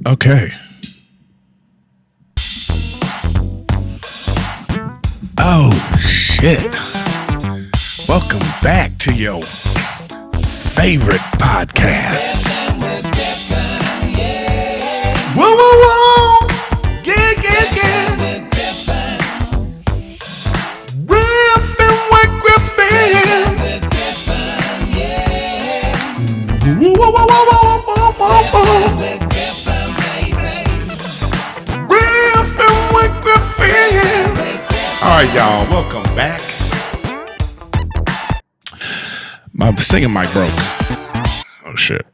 Okay. Oh, shit. Welcome back to your favorite podcast. Whoa, whoa, whoa. Yeah. Riffin with Griffin. Whoa, whoa, whoa, whoa, whoa, whoa, whoa. Riffin with Griffin. All right, y'all, welcome back. My singing mic broke. Oh, shit.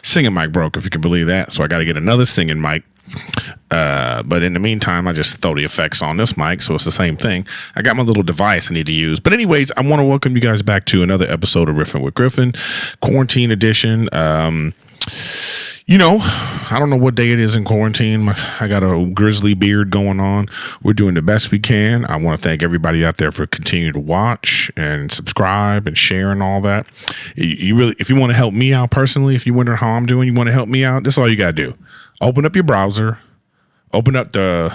Singing mic broke, if you can believe that. So I got to get another singing mic. But in the meantime, I just throw the effects on this mic, so it's the same thing. I got my little device I need to use. But anyways, I want to welcome you guys back to another episode of Riffin with Griffin, quarantine edition. You know, I don't know what day it is in quarantine. I got a grizzly beard going on. We're doing the best we can. I want to thank everybody out there for continuing to watch and subscribe and share and all that. You really, if you want to help me out personally, if you wonder how I'm doing, you want to help me out, that's all you got to do. Open up your browser, open up the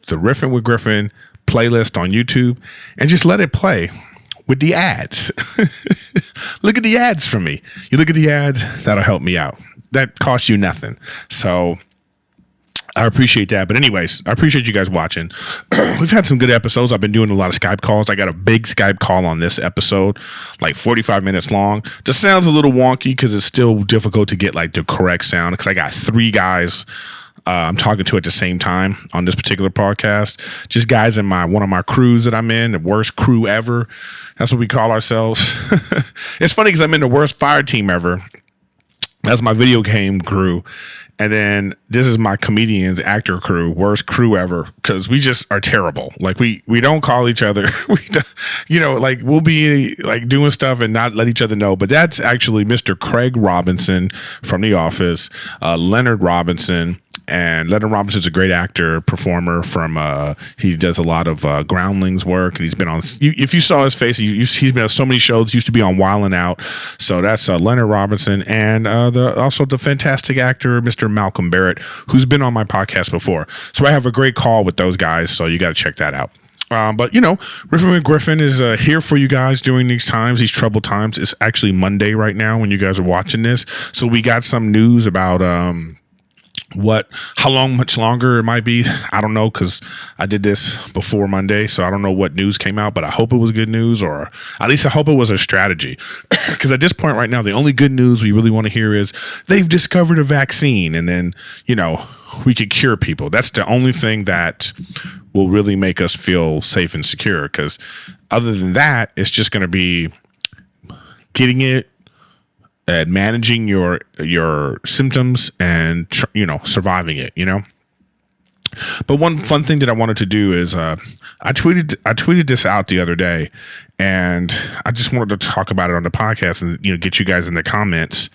Riffin with Griffin playlist on YouTube, and just let it play with the ads. Look at the ads for me. You look at the ads, that'll help me out. That costs you nothing. So I appreciate that. But anyways, I appreciate you guys watching. We've had some good episodes. I've been doing a lot of Skype calls. I got a big Skype call on this episode, like 45 minutes long. Just sounds a little wonky because it's still difficult to get like the correct sound because I got three guys I'm talking to at the same time on this particular podcast. Just guys in one of my crews that I'm in, the worst crew ever. That's what we call ourselves. It's funny because I'm in the worst fire team ever. That's my video game crew. And then this is my comedians, actor crew, worst crew ever, because we just are terrible. Like we don't call each other. Like we'll be like doing stuff and not let each other know. But that's actually Mr. Craig Robinson from The Office, Leonard Robinson. And Leonard Robinson's a great actor, performer from, he does a lot of Groundlings work. And he's been on, if you saw his face, he's been on so many shows, used to be on Wildin' Out. So that's Leonard Robinson. And also the fantastic actor, Mr. Malcolm Barrett, who's been on my podcast before. So I have a great call with those guys. So you got to check that out. But, you know, Riffin with Griffin is here for you guys during these times, these troubled times. It's actually Monday right now when you guys are watching this. So we got some news about how much longer it might be. I don't know, because I did this before Monday, so I don't know what news came out, but I hope it was good news, or at least I hope it was a strategy. Because at this point right now, the only good news we really want to hear is they've discovered a vaccine, and then, you know, we could cure people. That's the only thing that will really make us feel safe and secure, because other than that, it's just going to be getting it, managing your symptoms and surviving it, But one fun thing that I wanted to do is I tweeted this out the other day, and I just wanted to talk about it on the podcast and get you guys in the comments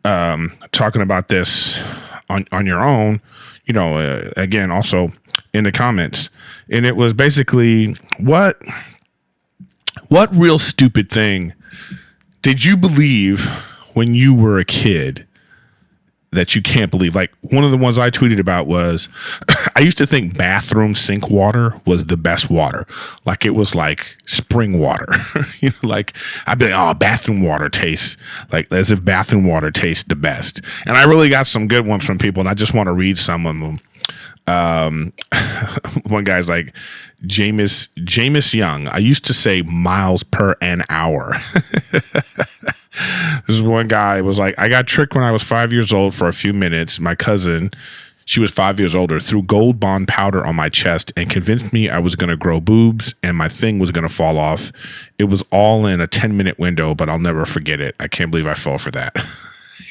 talking about this on your own, again also in the comments. And it was basically what real stupid thing did you believe when you were a kid that you can't believe? Like, one of the ones I tweeted about was, I used to think bathroom sink water was the best water. Like, it was like spring water. Like, I'd be like, oh, bathroom water tastes like, as if bathroom water tastes the best. And I really got some good ones from people, and I just want to read some of them. One guy's like, Jameis Young, I used to say miles per an hour. This is one guy was like, I got tricked when I was 5 years old for a few minutes. My cousin, she was 5 years older, threw Gold Bond powder on my chest and convinced me I was going to grow boobs and my thing was going to fall off. It was all in a 10-minute window, but I'll never forget it. I can't believe I fell for that.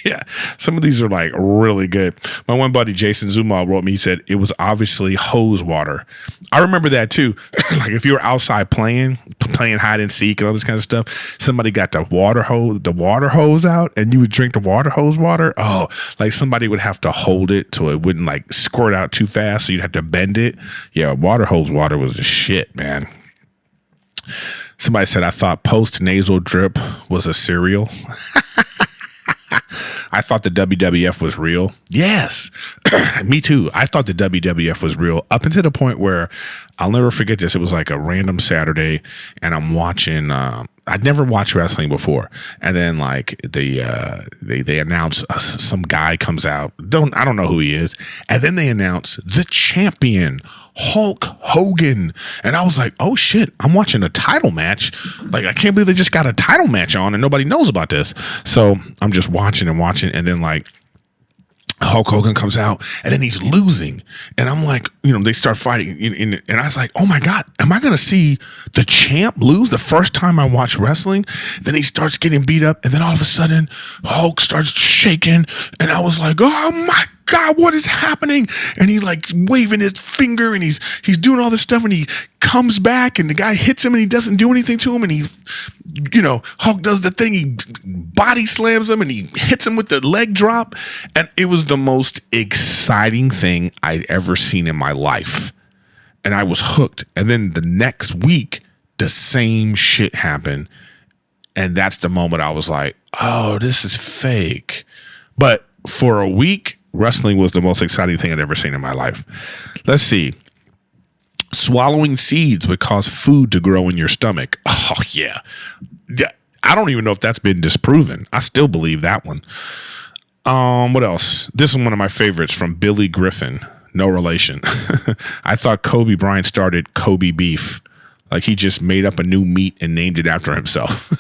Yeah, some of these are like really good. My one buddy, Jason Zuma, wrote me, he said, it was obviously hose water. I remember that too. Like if you were outside playing hide and seek and all this kind of stuff, somebody got the water hose out and you would drink the water hose water. Oh, like somebody would have to hold it so it wouldn't like squirt out too fast. So you'd have to bend it. Yeah, water hose water was the shit, man. Somebody said, I thought post nasal drip was a cereal. I thought the WWF was real. Yes, me too. I thought the WWF was real up until the point where I'll never forget this. It was like a random Saturday, and I'm watching. I'd never watched wrestling before, and then like they announce some guy comes out. I don't know who he is, and then they announce the champion, Hulk Hogan, and I was like, oh shit, I'm watching a title match. Like I can't believe they just got a title match on and nobody knows about this. So I'm just watching, and then like Hulk Hogan comes out and then he's losing, and I'm like, they start fighting, and I was like, oh my god, am I gonna see the champ lose the first time I watch wrestling? Then he starts getting beat up, and then all of a sudden Hulk starts shaking, and I was like, oh my god, what is happening? And he's like waving his finger, and he's doing all this stuff, and he comes back, and the guy hits him, and he doesn't do anything to him, and he, Hulk does the thing, he body slams him, and he hits him with the leg drop, and it was the most exciting thing I'd ever seen in my life, and I was hooked. And then the next week, the same shit happened, and that's the moment I was like, oh, this is fake. But for a week, wrestling was the most exciting thing I'd ever seen in my life. Let's see. Swallowing seeds would cause food to grow in your stomach. Oh, yeah. I don't even know if that's been disproven. I still believe that one. What else? This is one of my favorites from Billy Griffin. No relation. I thought Kobe Bryant started Kobe beef. Like he just made up a new meat and named it after himself.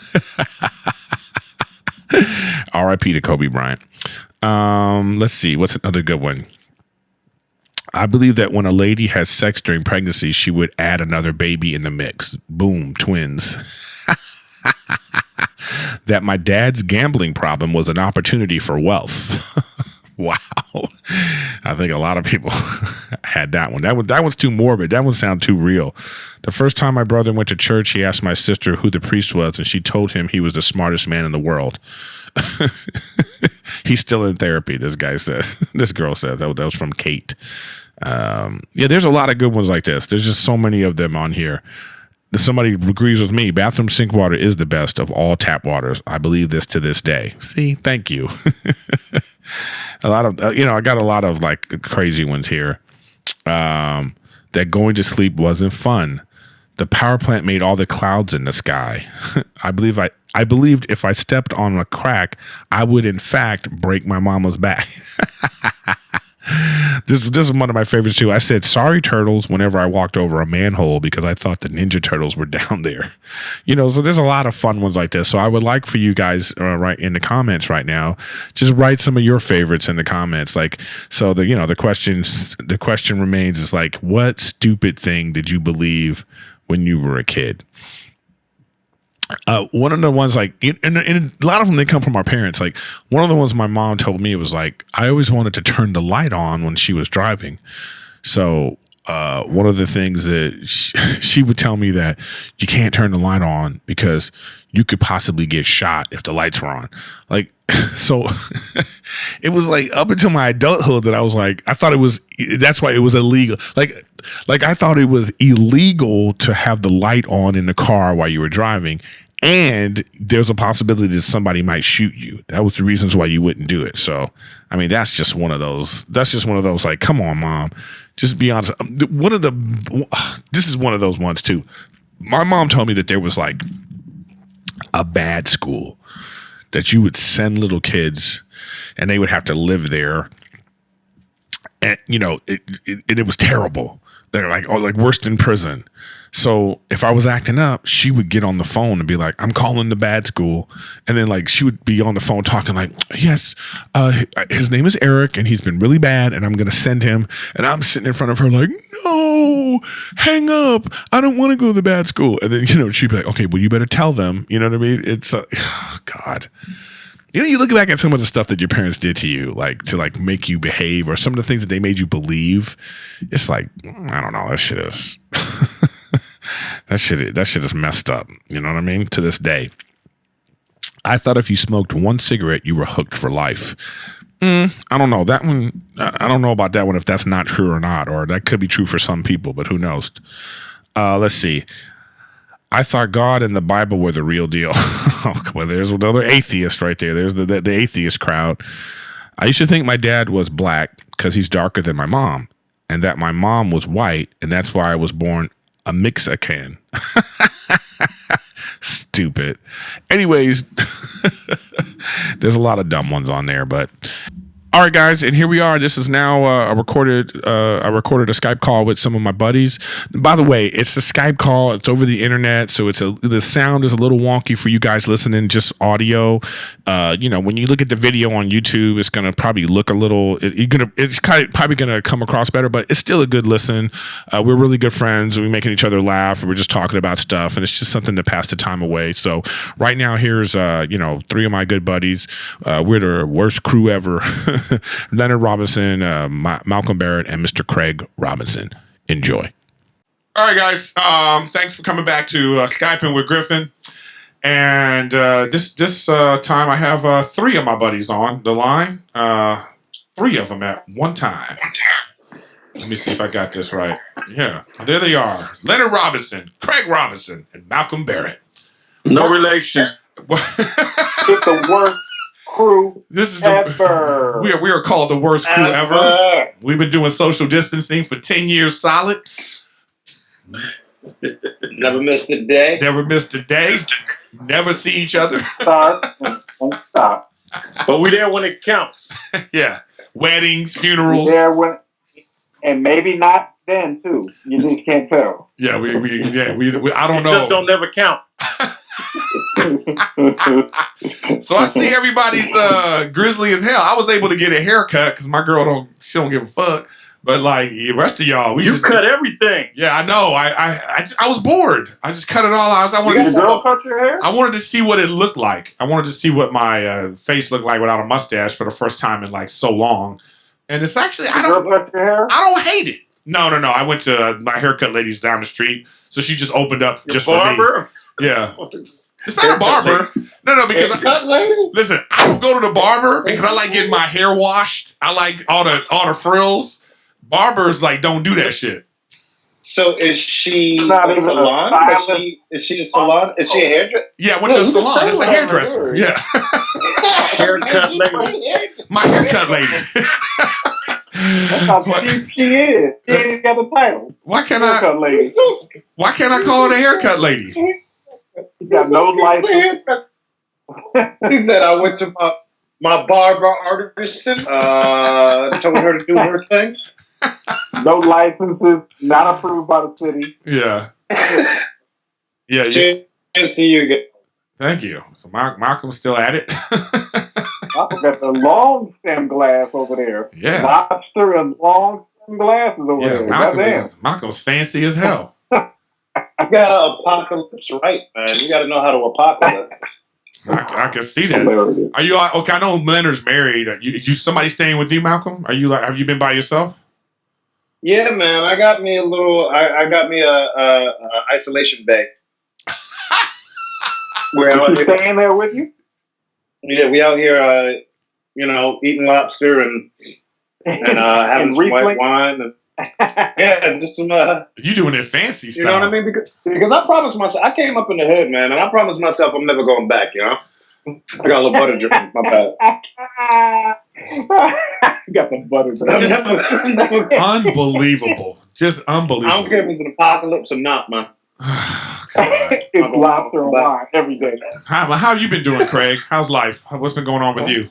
R.I.P. to Kobe Bryant. Let's see. What's another good one? I believe that when a lady has sex during pregnancy, she would add another baby in the mix. Boom, twins. That my dad's gambling problem was an opportunity for wealth. Wow. I think a lot of people had that one. That one's too morbid. That one sounds too real. The first time my brother went to church, he asked my sister who the priest was, and she told him he was the smartest man in the world. He's still in therapy, this guy said. This girl said. That was from Kate. Yeah, there's a lot of good ones like this. There's just so many of them on here. Somebody agrees with me. Bathroom sink water is the best of all tap waters. I believe this to this day. See, thank you. A lot of, I got a lot of like crazy ones here. That going to sleep wasn't fun. The power plant made all the clouds in the sky. I believed if I stepped on a crack, I would in fact break my mama's back. This is one of my favorites too. I said sorry turtles whenever I walked over a manhole because I thought the Ninja Turtles were down there. So there's a lot of fun ones like this. So I would like for you guys right in the comments right now, just write some of your favorites in the comments. Like, so the question remains is like, what stupid thing did you believe when you were a kid? One of the ones like, and a lot of them, they come from our parents. Like one of the ones my mom told me was like, I always wanted to turn the light on when she was driving. So one of the things that she would tell me that you can't turn the light on because you could possibly get shot if the lights were on. Like, so it was like up until my adulthood that I was like, I thought that's why it was illegal. Like I thought it was illegal to have the light on in the car while you were driving. And there's a possibility that somebody might shoot you. That was the reasons why you wouldn't do it. So, I mean, that's just one of those like, come on, mom, just be honest. This is one of those ones too. My mom told me that there was like a bad school that you would send little kids and they would have to live there. And, it was terrible. They're like, oh, like worse than prison. So if I was acting up, she would get on the phone and be like, I'm calling the bad school. And then like, she would be on the phone talking like, yes, his name is Erik and he's been really bad and I'm going to send him. And I'm sitting in front of her like, no, hang up. I don't want to go to the bad school. And then, she'd be like, okay, well, you better tell them. You know what I mean? It's God. You look back at some of the stuff that your parents did to you, like to like make you behave, or some of the things that they made you believe. It's like, I don't know, that shit is that shit is messed up. You know what I mean? To this day, I thought if you smoked one cigarette, you were hooked for life. I don't know that one. I don't know about that one if that's not true or not, or that could be true for some people, but who knows? Let's see. I thought God and the Bible were the real deal. Oh, come on, there's another atheist right there. There's the atheist crowd. I used to think my dad was black because he's darker than my mom, and that my mom was white, and that's why I was born a Mexican. Stupid. Anyways, there's a lot of dumb ones on there, but all right, guys, and here we are. This is now I recorded a Skype call with some of my buddies. By the way, it's a Skype call. It's over the internet, so the sound is a little wonky for you guys listening, just audio. When you look at the video on YouTube, it's gonna probably look a little. It's probably gonna come across better, but it's still a good listen. We're really good friends. We're making each other laugh. And we're just talking about stuff, and it's just something to pass the time away. So right now, here's 3 of my good buddies. We're the worst crew ever. Leonard Robinson, Malcolm Barrett, and Mr. Craig Robinson. Enjoy. All right, guys. Thanks for coming back to Skype'n with Griffin. And this time I have 3 of my buddies on the line. 3 of them at one time. Let me see if I got this right. Yeah, there they are. Leonard Robinson, Craig Robinson, and Malcolm Barrett. No relation. It's the worst crew ever. We are called the worst crew ever. We've been doing social distancing for 10 years solid. Never missed a day. Never see each other. Stop. But we there when it counts. Yeah. Weddings, funerals. And maybe not then too. You just can't tell. Yeah, we I don't know. Just don't never count. So I see everybody's grizzly as hell. I was able to get a haircut because my girl don't give a fuck. But like the rest of y'all, you cut everything. Yeah, I know. I was bored. I just cut it all out. I wanted cut your hair? I wanted to see what it looked like. I wanted to see what my face looked like without a mustache for the first time in like so long. And it's actually I don't hate it. No. I went to my haircut lady's down the street, so she just opened up just barber? For me. Yeah. It's not a barber. No, because listen, I don't go to the barber because I like getting my hair washed. I like all the frills. Barbers like don't do that shit. So is she a salon? Is she a salon? Is she a hairdresser? Yeah, I went to a salon. It's a hairdresser. Yeah. Haircut lady. My haircut lady. That's how she is. She ain't got the title. Why can't I call her the haircut lady? She got no license. He said, I went to my barber artisan, told her to do her thing. No licenses, not approved by the city. Yeah. Yeah. Cheers to you guys. Thank you. So Malcolm's still at it. I got the long stem glass over there. Yeah. Lobster and long stem glasses over there. Malcolm's fancy as hell. You gotta apocalypse right, man. You gotta know how to apocalypse. I can see that. Are you okay? I know Leonard's married. You somebody staying with you, Malcolm? Are you have you been by yourself? Yeah, man. I got me a isolation bay. Where staying there with you? Yeah, we out here, eating lobster and having some white wine and. Yeah, just some. You doing it fancy style. You know what I mean? Because I promised myself, I came up in the hood, man, and I promised myself I'm never going back. You know, I got a little butter drip in my bag. You got the butter drip. Unbelievable, just unbelievable. I don't care if it's an apocalypse or not, man. It's lobster and wine every day. How have you been doing, Craig? How's life? What's been going on with you?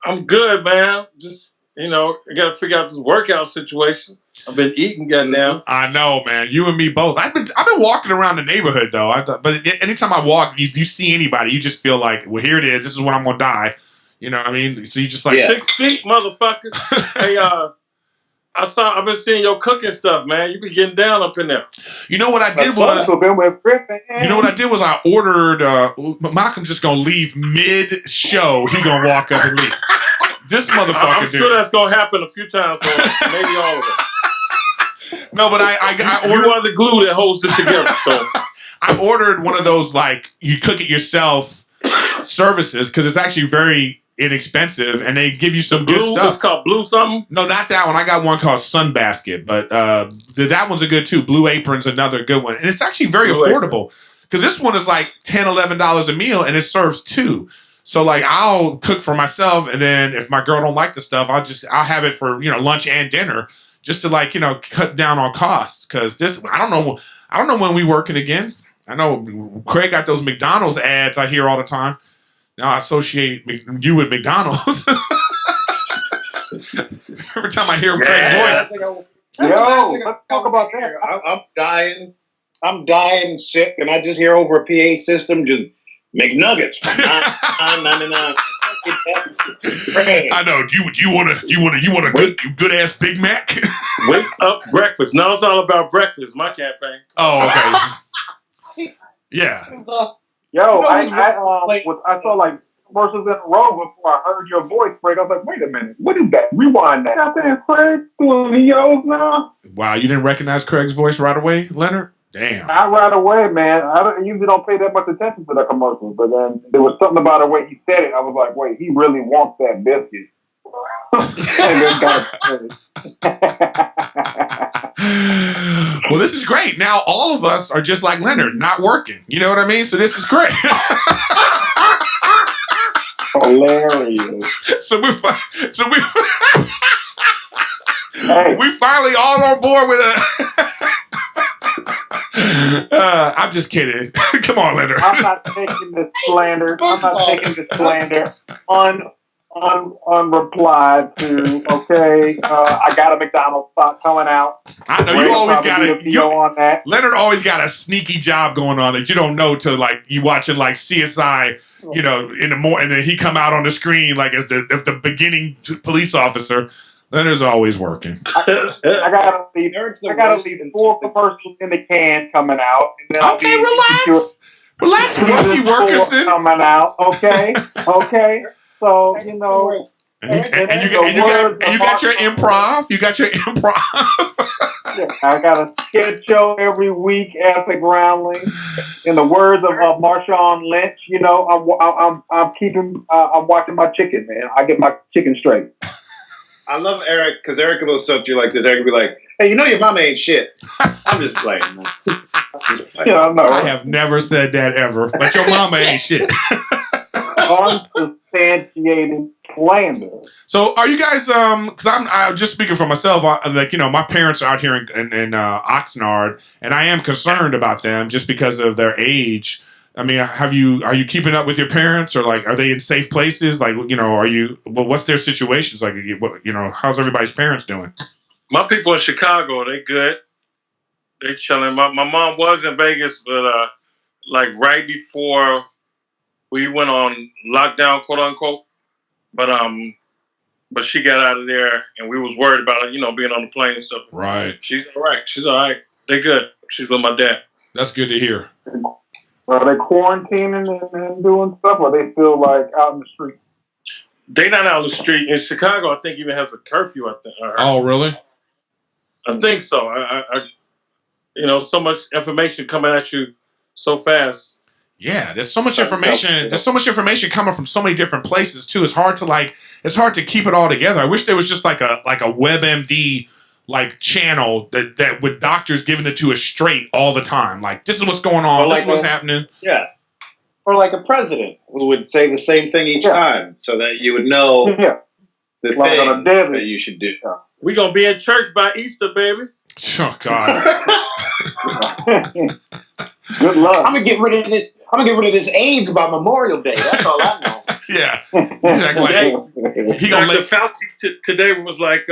I'm good, man. Just I got to figure out this workout situation. I've been eating goddamn. I know, man. You and me both. I've been walking around the neighborhood though. But anytime I walk, you see anybody, you just feel like, well, here it is. This is when I'm gonna die. You know what I mean? So you just like 6 feet, motherfucker. Hey, I've been seeing your cooking stuff, man. You be getting down up in there. You know what I did was. You know what I did was I ordered. Malcolm's just gonna leave mid show. He gonna walk up and leave. This motherfucker. I'm sure that's gonna happen a few times, so maybe all of it. No, but I ordered. You are the glue that holds this together. So I ordered one of those like you cook it yourself services because it's actually very inexpensive and they give you some good stuff. It's called Blue something? No, not that one. I got one called Sunbasket, but that one's a good too. Blue Apron's another good one, and it's actually very affordable because this one is like $10, $11 a meal, and it serves 2. So like I'll cook for myself, and then if my girl don't like the stuff, I'll have it for lunch and dinner, just to like cut down on costs. Because this I don't know when we working again. I know Craig got those McDonald's ads I hear all the time. Now I associate you with McDonald's. Every time I hear Craig's voice. Let's talk about that. I'm dying sick, and I just hear over a PA system just McNuggets for $9.99. I know. Do you want a good ass Big Mac? Wake up breakfast. No, it's all about breakfast. My campaign. Oh, okay. Yeah. I saw like commercials in a row before I heard your voice, Craig. I was like, wait a minute, what is that? Rewind that. I said, Craig doing videos now. Wow, you didn't recognize Craig's voice right away, Leonard? Damn. Not right away, man. I usually don't pay that much attention to the commercials, but then there was something about the way he said it. I was like, wait, he really wants that biscuit. Well, this is great. Now all of us are just like Leonard, not working. You know what I mean? So this is great. Hilarious. We finally all on board with a. I'm just kidding. Come on, Leonard. I'm not taking this slander. Unreplied to. Okay, I got a McDonald's spot coming out. I know you always got it. On that. Leonard always got a sneaky job going on that you don't know till like you watching like CSI, in the morning, and then he come out on the screen like as the beginning police officer. Leonard's always working. I gotta leave 4 commercials in the can coming out. And then okay, relax, rookie workerson coming out. Okay. So and you got your improv. You got your improv. Yeah, I got a sketch show every week at the Groundling. In the words of Marshawn Lynch, I'm watching my chicken, man. I get my chicken straight. I love Erik because Erik will talk to you like this. Erik will be like, "Hey, your mama ain't shit." I'm just playing, man. I have never said that ever, but your mama ain't shit. Unsubstantiated slander. So, are you guys? Because I'm just speaking for myself. My parents are out here in Oxnard, and I am concerned about them just because of their age. I mean, are you keeping up with your parents, or like, are they in safe places? Like, what's their situations? Like, how's everybody's parents doing? My people in Chicago, they good. They chilling. My mom was in Vegas, but like right before we went on lockdown, quote unquote. But she got out of there, and we was worried about her, being on the plane and stuff. Right. She's all right. They good. She's with my dad. That's good to hear. Are they quarantining and doing stuff, or are they still like out in the street? They not out in the street. In Chicago, I think even has a curfew. I think. Oh, really? I think so. So much information coming at you so fast. Yeah, there's so much information. There's so much information coming from so many different places too. It's hard to keep it all together. I wish there was just like a WebMD like channel that with doctors giving it to us straight all the time. Like, this is what's going on. This is what's happening. Yeah. Or like a president who would say the same thing each time so that you would know the thing that you should do. We're going to be in church by Easter, baby. Oh, God. Good luck. I'm gonna get rid of this AIDS by Memorial Day. That's all I know. Yeah. Exactly. Dr. Fauci today was like,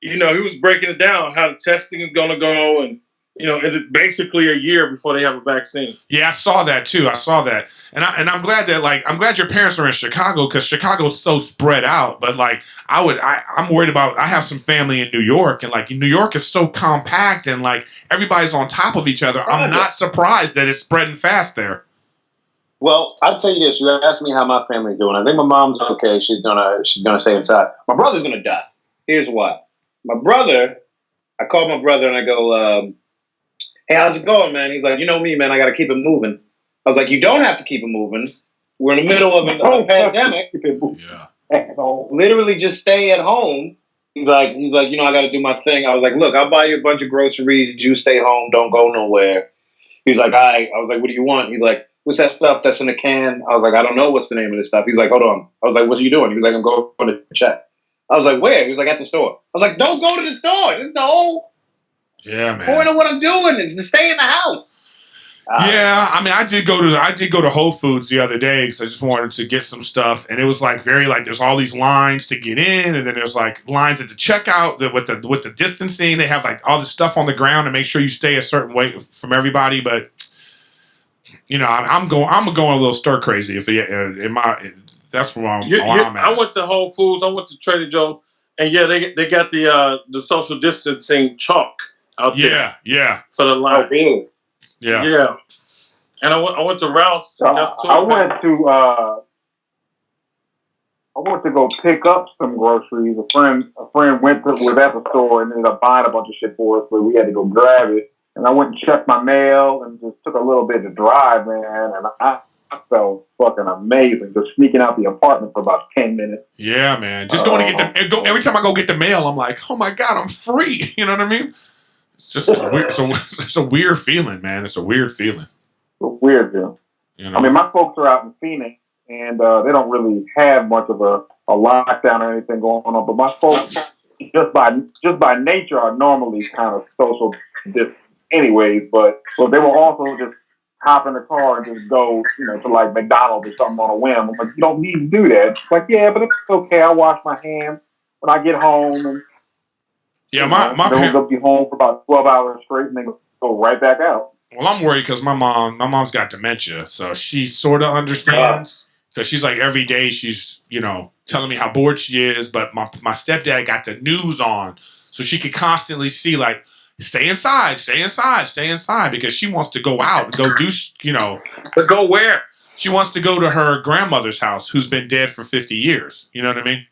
he was breaking it down, how the testing is going to go, and, it's basically a year before they have a vaccine. Yeah, I saw that too. And I'm glad that I'm glad your parents are in Chicago, because Chicago's so spread out. But I'm worried about, I have some family in New York, and New York is so compact, and everybody's on top of each other. I'm not surprised that it's spreading fast there. Well, I'll tell you this. You asked me how my family's doing. I think my mom's okay. She's gonna stay inside. My brother's gonna die. Here's why. I called my brother and I go, "Hey, how's it going, man?" He's like, "You know me, man. I got to keep it moving." I was like, "You don't have to keep it moving. We're in the middle of a pandemic. Yeah. Literally just stay at home." He's like, I got to do my thing. I was like, "Look, I'll buy you a bunch of groceries. You stay home. Don't go nowhere." He was like, all right. I was like, what do you want? He's like, what's that stuff that's in a can? I was like, I don't know what's the name of this stuff. He's like, hold on. I was like, what are you doing? He was like, I'm going to check. I was like, where? He was like, at the store. I was like, don't go to the store. This is the whole point of what I'm doing is to stay in the house. Yeah, I mean, I did go to Whole Foods the other day because I just wanted to get some stuff, and it was like very like there's all these lines to get in, and then there's like lines at the checkout with the distancing. They have like all this stuff on the ground to make sure you stay a certain way from everybody. But you know, I'm going a little stir crazy if that's where I'm at. I went to Whole Foods. I went to Trader Joe, and yeah, they got the social distancing chalk out there. Yeah. For the line. Oh, really? Yeah. And I went to Ralph's. I went to go pick up some groceries. A friend was at the store and ended up buying a bunch of shit for us, but we had to go grab it. And I went and checked my mail and just took a little bit to drive, man. And I felt fucking amazing. Just sneaking out the apartment for about 10 minutes. Yeah, man. Just going to get every time I go get the mail, I'm like, oh my God, I'm free. You know what I mean? It's just it's a weird feeling, man. It's a weird feeling. It's a weird feeling. You know? I mean, my folks are out in Phoenix, and they don't really have much of a lockdown or anything going on. But my folks, just by nature, are normally kind of social distance anyways. But so they will also just hop in the car and just go, to like McDonald's or something on a whim. I'm like, you don't need to do that. It's like, yeah, but it's okay. I wash my hands when I get home and. Yeah, my parents will be home for about 12 hours straight, and then go right back out. Well, I'm worried because my mom's got dementia, so she sort of understands. Because she's like every day she's telling me how bored she is, but my stepdad got the news on, so she could constantly see like stay inside, because she wants to go out and go do But go where? She wants to go to her grandmother's house, who's been dead for 50 years. You know what I mean?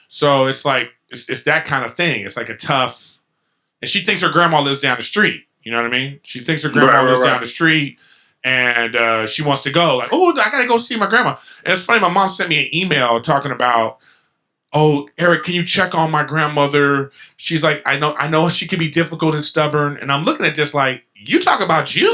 So it's like. It's that kind of thing. It's like a tough, and she thinks her grandma lives down the street. You know what I mean? She thinks her grandma lives down the street, and she wants to go. Like, oh, I gotta go see my grandma. And it's funny. My mom sent me an email talking about, oh, Eric, can you check on my grandmother? She's like, I know she can be difficult and stubborn, and I'm looking at this like, you talk about you.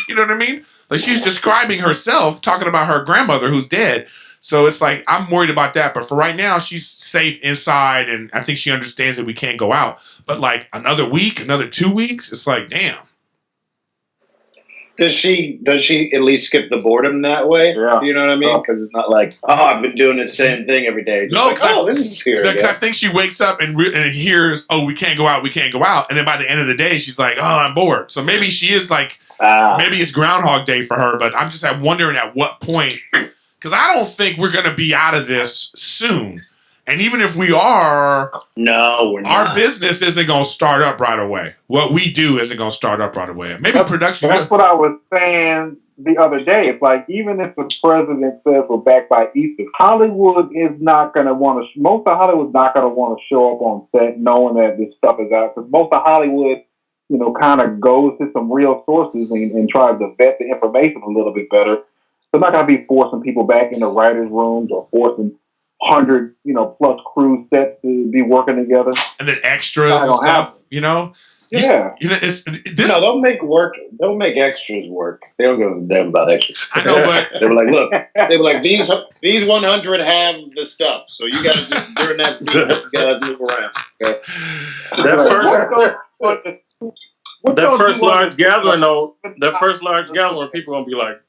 You know what I mean? Like she's describing herself, talking about her grandmother who's dead. So it's like, I'm worried about that. But for right now, she's safe inside. And I think she understands that we can't go out. But like another week, another 2 weeks, it's like, damn. Does she at least skip the boredom that way? Yeah. You know what I mean? Because it's not like, I've been doing the same thing every day. No, like, this is here. Because I think she wakes up and hears, we can't go out. And then by the end of the day, she's like, I'm bored. So maybe she is like, maybe it's Groundhog Day for her. But I'm wondering at what point. Because I don't think we're going to be out of this soon. And even if we are, no, we're not. Our business isn't going to start up right away. What we do isn't going to start up right away. Maybe production. That's what I was saying the other day. It's like, even if the president says we're back by Easter, Hollywood is not going to want to, most of Hollywood's not going to want to show up on set knowing that this stuff is out. Because most of Hollywood, kind of goes to some real sources and tries to vet the information a little bit better. They're not going to be forcing people back into writers' rooms or forcing 100, plus crew sets to be working together. And then extras and stuff, Yeah. They'll make work. They'll make extras work. They don't give a damn about extras. I know, but they were like, look, these 100 have the stuff, so you got to just during that scene, you got to move around. Okay? That first large gathering, people gonna be like.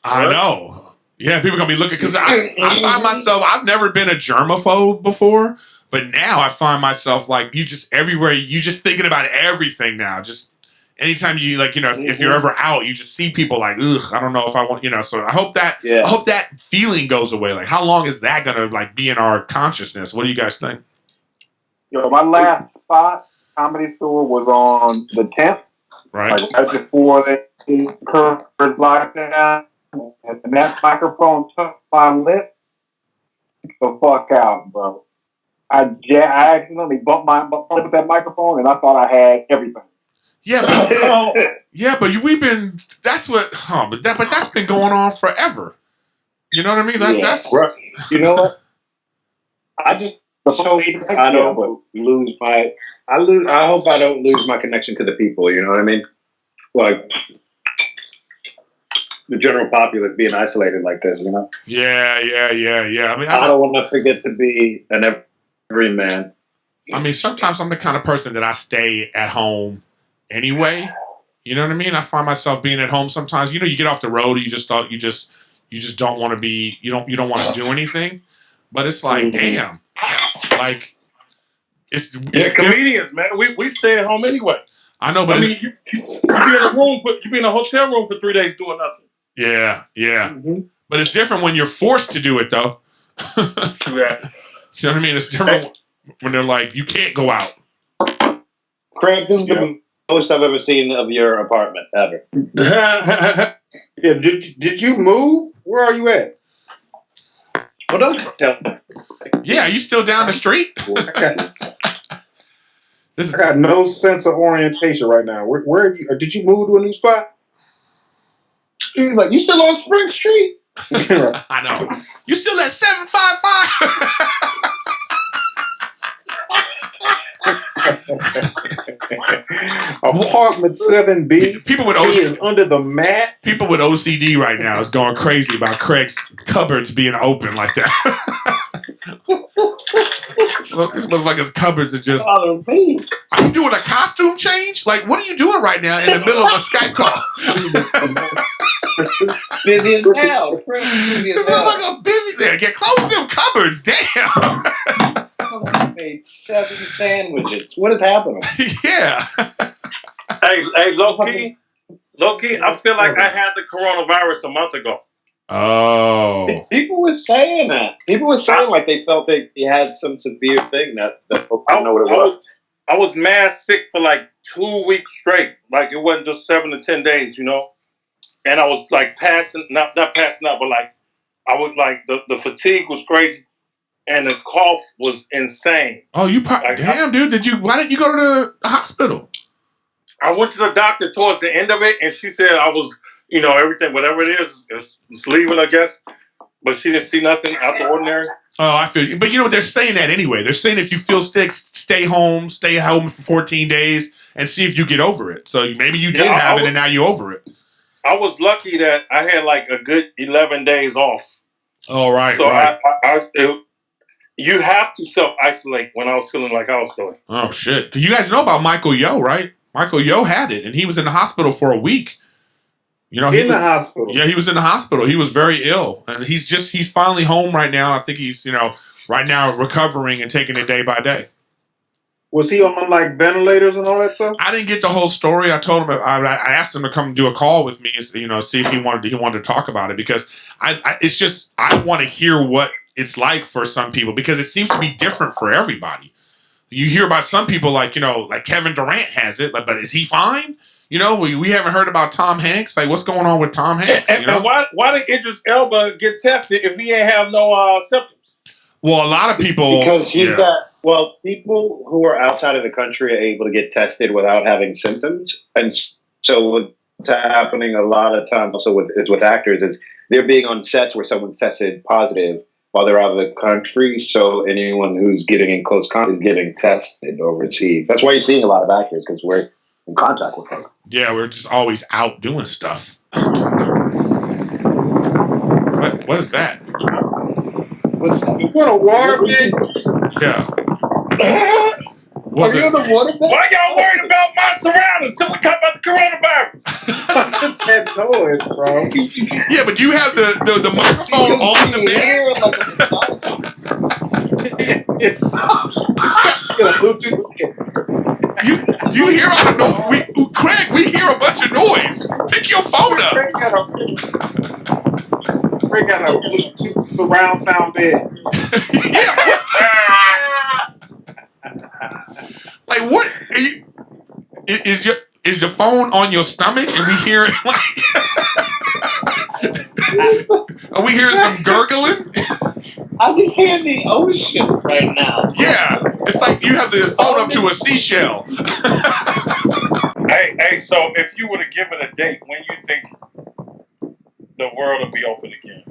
I know. Yeah, people are going to be looking, because I find myself, I've never been a germaphobe before, but now I find myself like, you just everywhere, you just thinking about everything now. Just anytime you if you're ever out, you just see people like, ugh, I don't know if I want, so I hope that feeling goes away. Like, how long is that going to like be in our consciousness? What do you guys think? My last spot, Comedy Store, was on the 10th. Right. Like right before they curved lockdown, and that microphone touched my lip. The fuck out, bro. I accidentally bumped with that microphone, and I thought I had everything. Yeah, but we've been. That's what. But that's been going on forever. You know what I mean? That's. You know what? I just. So I don't lose my. I hope I don't lose my connection to the people. You know what I mean? Like, the general populace being isolated like this, you know? Yeah. I mean, I don't want to forget to be an everyman. I mean, sometimes I'm the kind of person that I stay at home anyway. You know what I mean? I find myself being at home sometimes. You know, you get off the road, you just don't want to be. You don't want to do anything. But it's like, damn, like it's comedians, man. We stay at home anyway. I know, but I mean, you be in a room, you be in a hotel room for 3 days doing nothing. Yeah. But it's different when you're forced to do it, though. Yeah. You know what I mean? It's different when they're like, you can't go out. Craig, this is the most I've ever seen of your apartment ever. Yeah, did you move? Where are you at? Well, don't tell me. Yeah, are you still down the street? I got no sense of orientation right now. Where are you? Did you move to a new spot? She was like, you still on Spring Street? I know. You still at 755? Apartment 7B. People with OCD is under the mat. People with OCD right now is going crazy about Craig's cupboards being open like that. Look, this motherfucker's cupboards are just. Are you doing a costume change? Like, what are you doing right now in the middle of a Skype call? Busy as hell. This motherfucker busy there. Get close to them cupboards. Damn. I made 7 sandwiches. What is happening? Yeah. Hey, low key, I feel like I had the coronavirus a month ago. Oh. People were saying that. People were saying like they felt they had some severe thing that folks don't know what it was. I was mad sick for like 2 weeks straight. Like it wasn't just 7 to 10 days, you know? And I was like not passing out, but like I was like the fatigue was crazy. And the cough was insane. Oh, damn, dude! Why didn't you go to the hospital? I went to the doctor towards the end of it, and she said I was, everything, whatever it is, it's leaving, I guess. But she didn't see nothing out the ordinary. Oh, I feel you. But they're saying that anyway. They're saying if you feel sick, stay home for 14 days and see if you get over it. So maybe you did have it, and now you're over it. I was lucky that I had like a good 11 days off. Oh, right. So right. You have to self-isolate when I was feeling like I was feeling. Oh, shit. You guys know about Michael Yo, right? Michael Yo had it, and he was in the hospital for a week. The hospital? Yeah, he was in the hospital. He was very ill, and he's finally home right now. I think he's, right now recovering and taking it day by day. Was he on like ventilators and all that stuff? I didn't get the whole story. I told him, I asked him to come do a call with me, see if he wanted to talk about it, because I want to hear what it's like for some people, because it seems to be different for everybody. You hear about some people like Kevin Durant has it, but is he fine? We haven't heard about Tom Hanks. Like, what's going on with Tom Hanks? And why did Idris Elba get tested if he ain't have no symptoms? Well, a lot of people, because people who are outside of the country are able to get tested without having symptoms, and so what's happening a lot of times also with actors is they're being on sets where someone's tested positive while they're out of the country. So anyone who's getting in close contact is getting tested overseas. That's why you're seeing a lot of actors, because we're in contact with them. Yeah, we're just always out doing stuff. What is that? What's that? You want a water bed? Yeah. Are you in the water bed? Why y'all worried about my surroundings? So we talk about the coronavirus. Just that noise, bro. Yeah, but you have the microphone on the bed. Do you hear all the noise? Craig, we hear a bunch of noise. Pick your phone up. Craig got a Bluetooth surround sound bed. Yeah. Like, what? Is your phone on your stomach and we hear it like... Are we hearing some gurgling? I'm just hearing the ocean right now. Yeah. It's like you have the phone up to a seashell. Hey, so if you were to give it a date, when you think the world will be open again?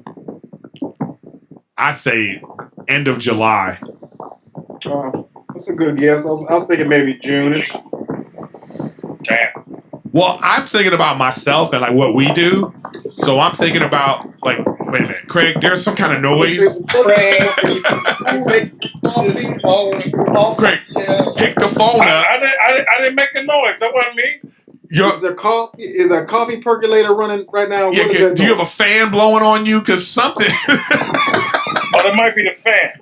I'd say end of July. That's a good guess. I was thinking maybe June-ish. Damn. Well, I'm thinking about myself and like what we do. So I'm thinking about like, wait a minute, Craig. There's some kind of noise. Craig, Craig, pick the phone up. I didn't make a noise. That wasn't me. Is a coffee percolator running right now? Yeah, do you have a fan blowing on you? Because something. Oh, that might be the fan.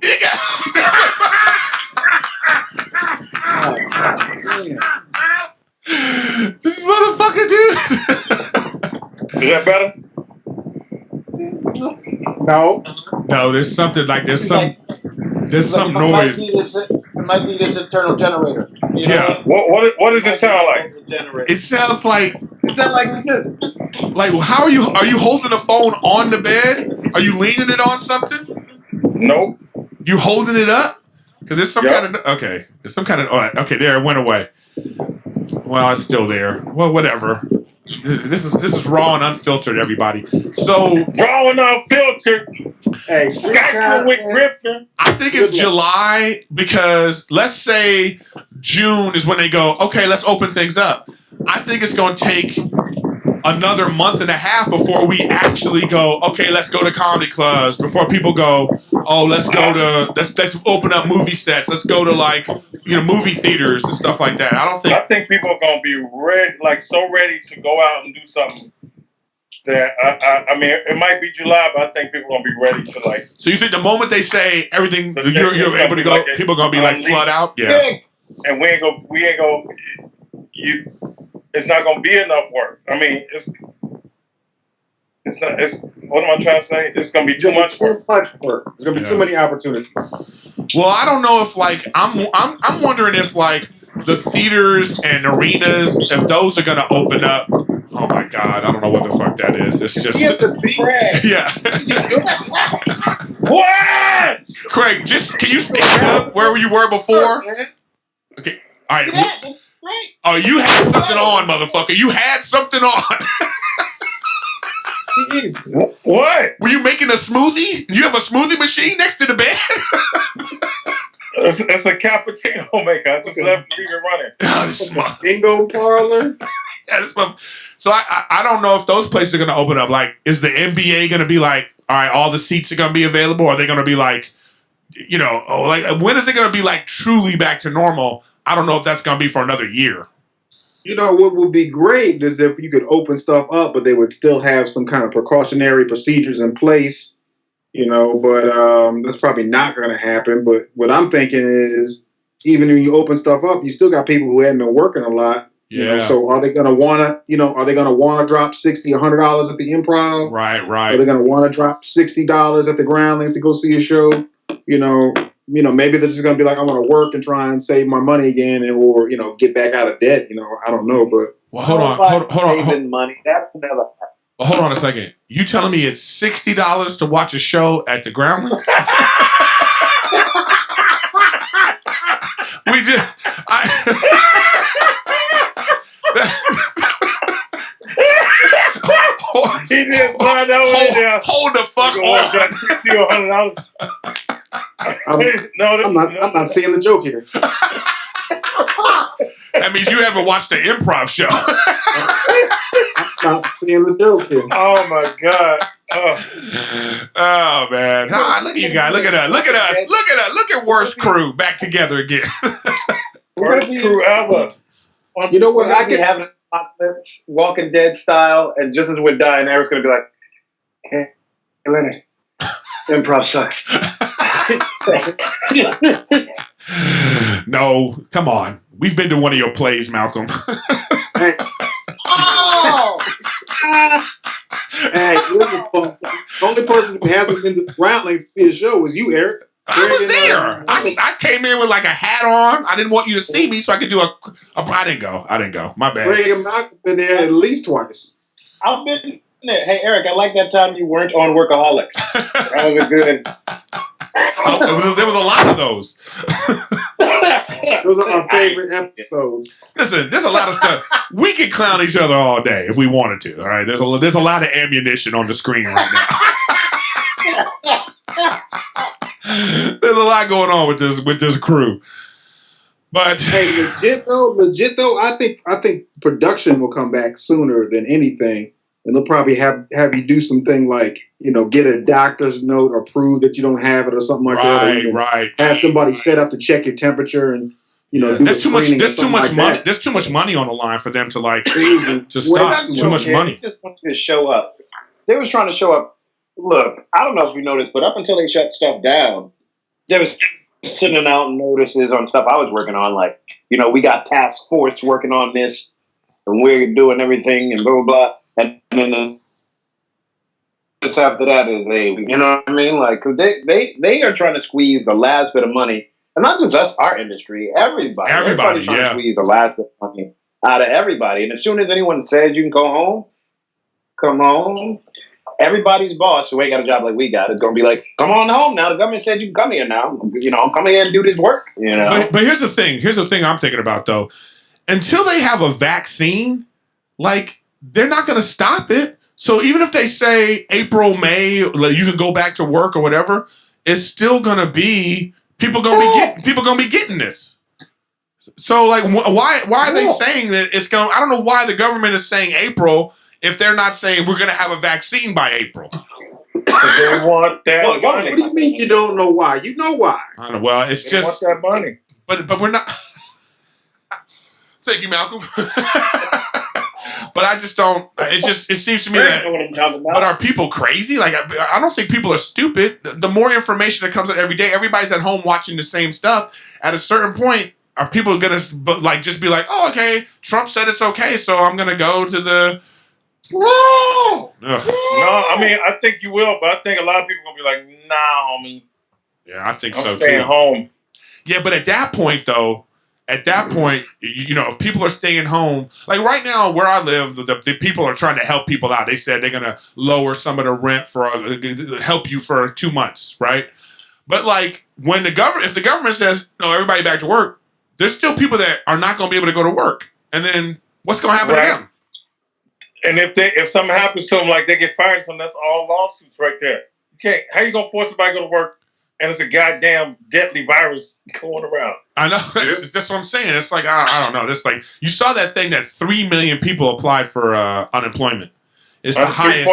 This motherfucker, dude. Is that better? No. No, there's something like there's some noise. It might be this internal generator. You know? What does it sound like? It sounds like. It sounds like this. Like, how are you holding the phone on the bed? Are you leaning it on something? Nope. You holding it up? Because there's some kind of okay. There's some kind of okay. There, it went away. Well, it's still there. Well, whatever. This is raw and unfiltered, everybody. So raw and unfiltered. Hey, Skype'n with Riffin. I think it's July because let's say June is when they go. Okay, let's open things up. I think it's going to take another month and a half before we actually go. Okay, let's go to comedy clubs. Before people go, oh, let's open up movie sets. Let's go to movie theaters and stuff like that. I think people are gonna be ready, so ready to go out and do something. That I mean, it might be July, but I think people are gonna be ready to like. So you think the moment they say everything, you're able to go, people are gonna be like flood out, yeah. And we ain't go. It's not gonna be enough work. I mean, it's not. It's what am I trying to say? It's gonna be too much work. There's gonna be too many opportunities. Well, I don't know if I'm wondering if the theaters and arenas, if those are gonna open up. Oh my God, I don't know what the fuck that is. It's just yeah. What? Craig, can you stand up where you were before? Okay, all right. Oh, you had something on, motherfucker. You had something on. What? Were you making a smoothie? You have a smoothie machine next to the bed? It's a cappuccino maker. I just left it running. Bingo parlor. Yeah, so I don't know if those places are going to open up. Like, is the NBA going to be like, all right, all the seats are going to be available? Or are they going to be like, when is it going to be like truly back to normal? I don't know if that's going to be for another year. You know, what would be great is if you could open stuff up, but they would still have some kind of precautionary procedures in place, but that's probably not going to happen. But what I'm thinking is, even when you open stuff up, you still got people who haven't been working a lot. Yeah. So are they going to want to, drop $60, $100 at the Improv? Right. Are they going to want to drop $60 at the Groundlings to go see a show? Maybe they're just going to be like, I want to work and try and save my money again or get back out of debt. I don't know, but. Well, hold on. Saving money. That's never happened. Well, hold on a second. You telling me it's $60 to watch a show at the Groundlings? He didn't slide that one in there. Hold the fuck on. $60 or $100. I'm not seeing the joke here. That means you haven't watched the Improv show. I'm not seeing the joke here. Oh my God. Oh man. Look at you guys. Look at us. Look at Worst Crew back together again. Worst crew ever. You know what? I could have Walking Dead style, and just as we're dying, Eric's going to be like, "Hey, Leonard, improv sucks." No, come on. We've been to one of your plays, Malcolm. Hey. Oh! Hey, listen, the only person who hasn't been to Groundlings to see a show was you, Eric. I was there. I came in with like a hat on. I didn't want you to see me, so I could do I didn't go. My bad. Greg and Malcolm been there at least twice. I've been there. Hey, Eric, I like that time you weren't on Workaholics. That was a good. There was a lot of those. Those are our favorite episodes. Listen, there's a lot of stuff. We can clown each other all day if we wanted to. All right, there's a lot of ammunition on the screen right now. There's a lot going on with this crew. But hey, legit though, I think production will come back sooner than anything. and they'll probably have you do something like, get a doctor's note or prove that you don't have it or something like that. Or even have somebody set up to check your temperature and do there's too much. There's too much money. There's too much money on the line for them to to stop. Too much money. They just wanted to show up. They was trying to show up. Look, I don't know if you noticed, but up until they shut stuff down, there was sending out notices on stuff I was working on, like, we got task force working on this, and we're doing everything, and blah, blah, blah. And then just after that is you know what I mean? Like, cause they are trying to squeeze the last bit of money, and not just us, our industry, everybody's trying to squeeze the last bit of money out of everybody. And as soon as anyone says you can go home, come home. Everybody's boss who ain't got a job like we got is going to be like, come on home now. The government said you can come here now. Come here and do this work. But here's the thing. Here's the thing I'm thinking about, though. Until they have a vaccine, they're not going to stop it. So even if they say April, May, you can go back to work or whatever, it's still going to be people going to be getting this. So why are they saying that it's going? I don't know why the government is saying April if they're not saying we're going to have a vaccine by April. They want that money. What do you mean you don't know why? You know why. I know. Well, it's they want that money. But we're not. Thank you, Malcolm. But I just don't. It seems to me that. Know what I'm talking about. But are people crazy? I don't think people are stupid. The more information that comes out every day, everybody's at home watching the same stuff. At a certain point, are people gonna just be like, oh, okay, Trump said it's okay, so I'm gonna go to the. No. No, I mean, I think you will, but I think a lot of people are going to be like, nah, homie. Yeah, I think I'm so, staying too. home. Yeah, but at that point, if people are staying home, like right now where I live, the people are trying to help people out. They said they're going to lower some of the rent for help you for 2 months, right? But when if the government says, no, everybody back to work, there's still people that are not going to be able to go to work. And then what's going to happen to them? And if something happens to them, like they get fired from, that's all lawsuits right there. You can't. How you gonna force somebody to go to work and it's a goddamn deadly virus going around? I know. That's what I'm saying. It's like I don't know. It's like you saw that thing that 3 million people applied for unemployment. It's the highest.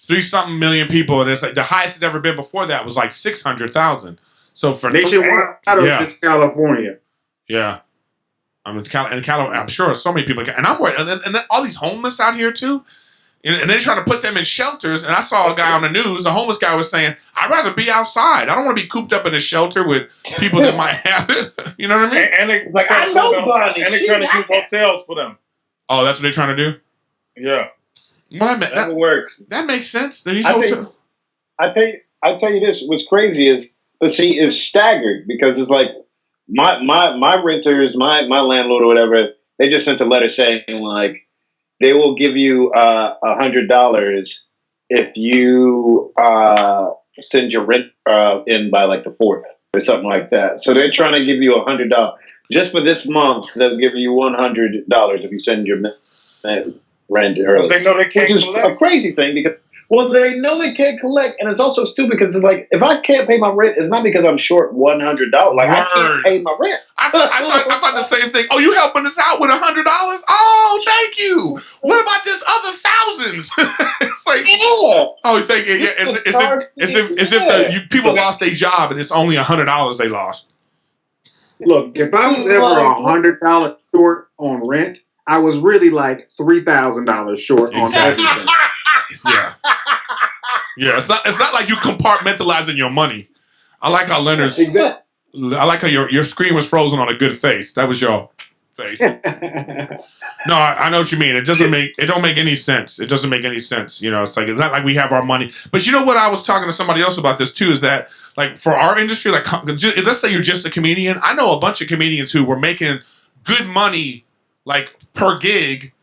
3-something million people, and it's like the highest it's ever been before that was like 600,000. So for nationwide, just California. Yeah. I'm sure so many people, and I'm worried, and then all these homeless out here too, and they're trying to put them in shelters. And I saw a guy on the news, a homeless guy was saying, "I'd rather be outside. I don't want to be cooped up in a shelter with people that might have it." You know what I mean? And they're trying to use hotels for them. Oh, that's what they're trying to do. Yeah. Well, that works. That makes sense. I tell you this. What's crazy is, is staggered because it's like. My renters, my landlord or whatever, they just sent a letter saying they will give you $100 if you send your rent in by the 4th or something like that. So they're trying to give you $100 just for this month. They'll give you $100 if you send your rent early. Because they know they can't. Which is a crazy thing because. Well, they know they can't collect, and it's also stupid because it's like if I can't pay my rent, it's not because I'm short $100. I can't pay my rent. I thought the same thing. Oh, you helping us out with $100? Oh, thank you. What about this other thousands? It's like, oh, thank you. Yeah, as if people lost their job and it's only $100 they lost. Look, if I was ever $100 short on rent, I was really like $3,000 short on everything. Yeah. Yeah, it's not like you compartmentalizing your money. I like how Leonard's. Exactly. I like how your screen was frozen on a good face. That was your face. No, I know what you mean. It don't make any sense. It doesn't make any sense. It's not like we have our money. But you know what? I was talking to somebody else about this too. Is that for our industry, let's say you're just a comedian. I know a bunch of comedians who were making good money per gig,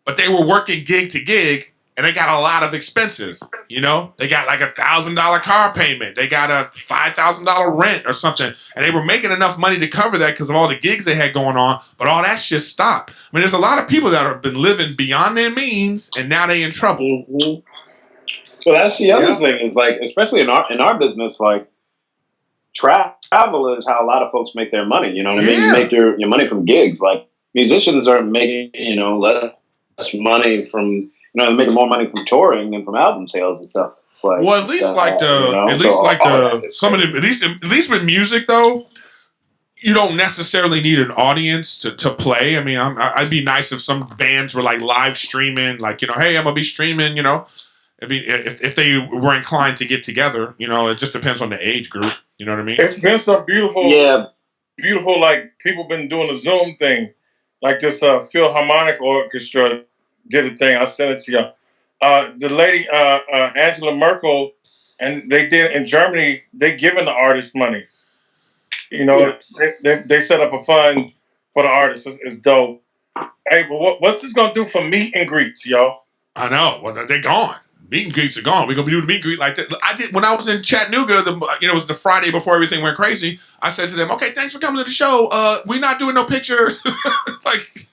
but they were working gig to gig. And they got a lot of expenses, They got like $1,000 car payment. They got a $5,000 rent or something. And they were making enough money to cover that because of all the gigs they had going on. But all that shit stopped. I mean, there's a lot of people that have been living beyond their means, and now they in trouble. Mm-hmm. So that's the other thing is especially in our business, travel is how a lot of folks make their money. You know what I mean? You make your money from gigs. Musicians are making, less money from they're making more money from touring than from album sales and stuff. Like, well, at least some of them, at least with music though, you don't necessarily need an audience to play. I mean, I'd be nice if some bands were like live streaming, like, you know, hey, I'm gonna be streaming, you know. I mean, if they were inclined to get together, you know, it just depends on the age group. You know what I mean? It's been some beautiful, like people been doing a Zoom thing, like this Philharmonic Orchestra did a thing. I sent it to you. The lady Angela Merkel, and they did in Germany. They giving the artists money. You know, they set up a fund for the artists. It's dope. Hey, but what's this gonna do for meet and greets, y'all? I know. Well, they're gone. Meet and greets are gone. We're gonna be doing the meet and greet like that. I did when I was in Chattanooga. It was the Friday before everything went crazy. I said to them, "Okay, thanks for coming to the show. We're not doing no pictures. Like,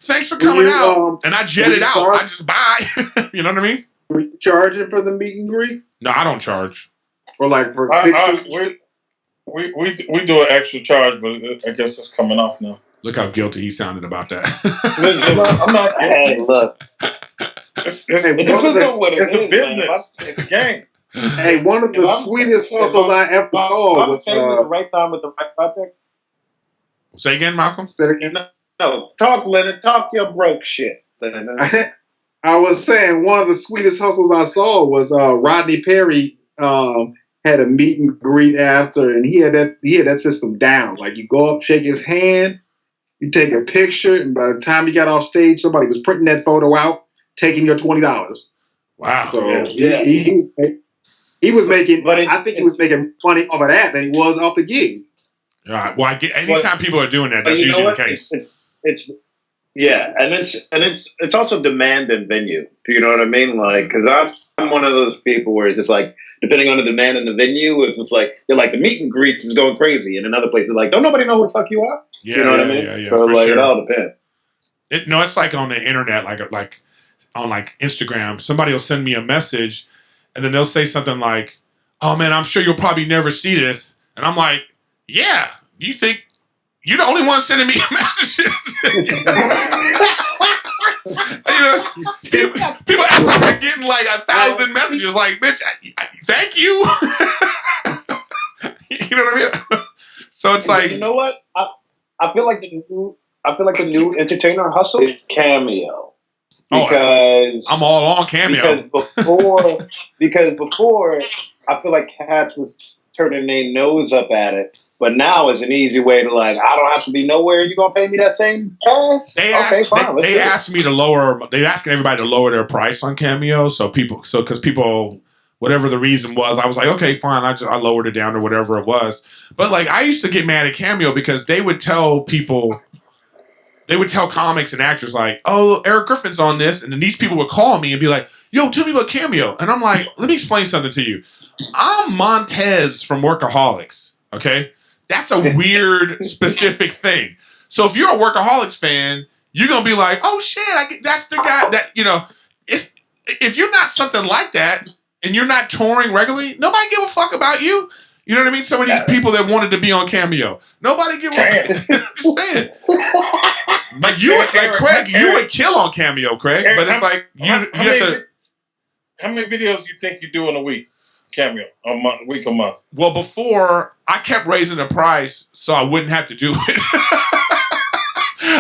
thanks for coming out." And I jetted out. I just bye. You know what I mean? Were you charging for the meet and greet? No, I don't charge. Or like for pictures? We do an extra charge, but I guess it's coming off now. Look how guilty he sounded about that. I'm not guilty. Hey, look. It's a business. It's a game. Hey, one of the sweetest hustles I ever saw was the right time with the right project. Say again, Malcolm. Say it again. No, talk, Leonard. Talk your broke shit. I was saying one of the sweetest hustles I saw was Rodney Perry had a meet and greet after, and he had that system down. Like you go up, shake his hand, you take a picture, and by the time you got off stage, somebody was printing that photo out, taking your $20. Wow. So he was making. I think he was making money off of that than he was off the gig. All right. Well, anytime people are doing that, that's usually the case. It's also demand and venue. Do you know what I mean? Like, because I'm one of those people where it's just like, depending on the demand and the venue, it's just like, they're like, the meet and greets is going crazy. And another place is like, don't nobody know who the fuck you are? Yeah, you know what I mean? Yeah, so, like, sure. it all depends. It's like on the internet, like on like Instagram, somebody will send me a message and then they'll say something like, oh man, I'm sure you'll probably never see this. And I'm like, yeah, you think you're the only one sending me messages? People act like they're getting like 1,000 messages. Like, bitch, thank you. You know what I mean? So it's like, you know what? I feel like the new entertainer hustle is Cameo. Because I'm all on Cameo. Because before I feel like cats was turning their nose up at it. But now it's an easy way to like, I don't have to be nowhere. You gonna pay me that same cash? They asked me to lower. They asking everybody to lower their price on Cameo. Because people, whatever the reason was, I was like, okay, fine. I lowered it down to whatever it was. But like, I used to get mad at Cameo because they would tell comics and actors like, oh, Erik Griffin's on this, and then these people would call me and be like, yo, tell me about Cameo, and I'm like, let me explain something to you. I'm Montez from Workaholics. Okay. That's a weird, specific thing. So if you're a Workaholics fan, you're gonna be like, "Oh shit, that's the guy that you know." If you're not something like that and you're not touring regularly, nobody give a fuck about you. You know what I mean? Some of these people that wanted to be on Cameo, nobody give a fuck. I'm saying, like Craig, you would kill on Cameo, Craig. But it's like you have to. How many videos you think you do in a week? Cameo a week a month. Well, before I kept raising the price so I wouldn't have to do it.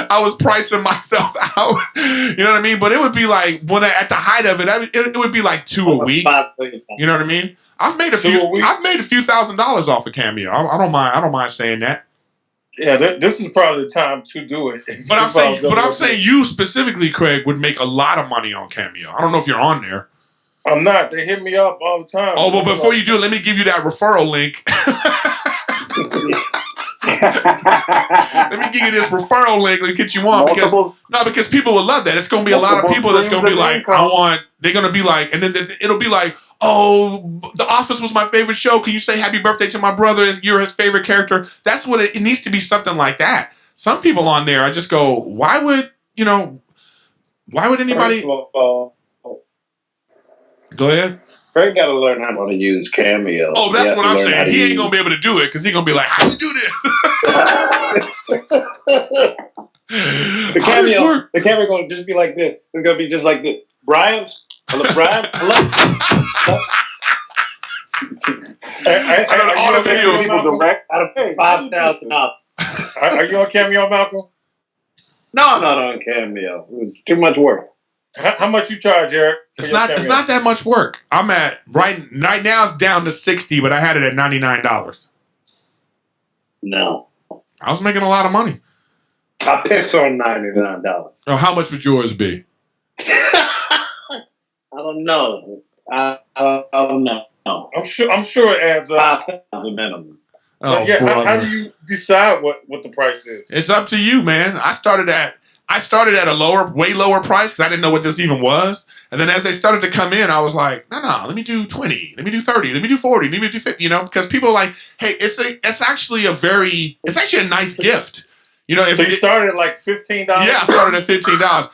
I was pricing myself out. You know what I mean? But it would be like at the height of it, it would be like 2 a week. You know what I mean? I've made a few $1,000s off of Cameo. I don't mind saying that. Yeah, this is probably the time to do it. But I'm saying you specifically, Craig, would make a lot of money on Cameo. I don't know if you're on there. I'm not. They hit me up all the time. Oh, but before you do it, let me give you that referral link. Let me give you this referral link and get you on because people will love that. It's going to be a lot of people that's going to be like, they're going to be like, and then it'll be like, oh, The Office was my favorite show. Can you say happy birthday to my brother? You're his favorite character. That's what it needs to be, something like that. Some people on there, I just go, why would anybody... Go ahead. Craig got to learn how to use Cameo. Oh, that's what I'm saying. He ain't going to be able to do it because he's going to be like, how do you do this? The cameo going to just be like this. It's going to be just like this. Brian, hello, Brian, hello. Are you on $5,000. Are you on Cameo, Malcolm? No, I'm not on Cameo. It was too much work. How much you charge, Eric? It's not that much work. I'm at right now. It's down to $60, but I had it at $99. No, I was making a lot of money. I piss on $99. Oh, how much would yours be? I don't know. I don't know. I'm sure it adds up. $5,000 minimum. Oh, yeah. How do you decide what the price is? It's up to you, man. I started at a way lower price because I didn't know what this even was. And then as they started to come in, I was like, no, let me do 20, let me do 30, let me do 40, let me do 50. Because people are like, hey, it's actually a nice gift. So you started at like $15. Yeah, I started at $15.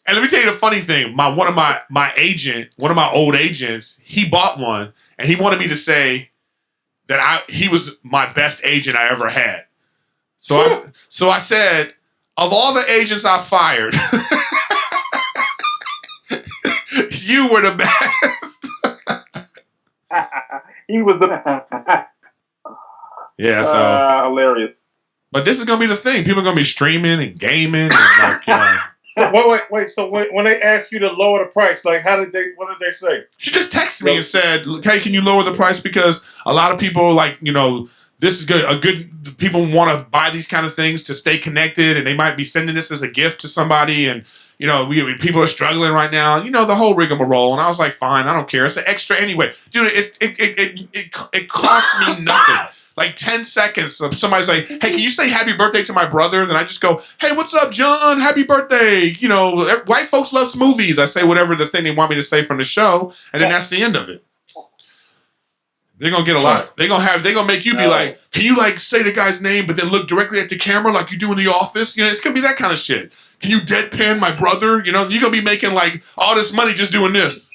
And let me tell you the funny thing. One of my old agents, he bought one, and he wanted me to say that he was my best agent I ever had. So I said, of all the agents I fired, you were the best. He was the yeah. So hilarious. But this is gonna be the thing. People are gonna be streaming and gaming and Wait. So when they asked you to lower the price, like what did they say? She just texted me and said, "Hey, can you lower the price because a lot of people this is good. People want to buy these kind of things to stay connected, and they might be sending this as a gift to somebody. And people are struggling right now. The whole rigmarole." And I was like, "Fine, I don't care. It's an extra anyway, dude. It costs me nothing." Like 10 seconds of somebody's like, "Hey, can you say happy birthday to my brother?" Then I just go, "Hey, what's up, John? Happy birthday." White folks love smoothies. I say whatever the thing they want me to say from the show, and then that's the end of it. They're gonna get a lot. They're gonna make you be like, "Can you say the guy's name, but then look directly at the camera like you do in the office?" It's gonna be that kind of shit. Can you deadpan my brother? You're gonna be making all this money just doing this.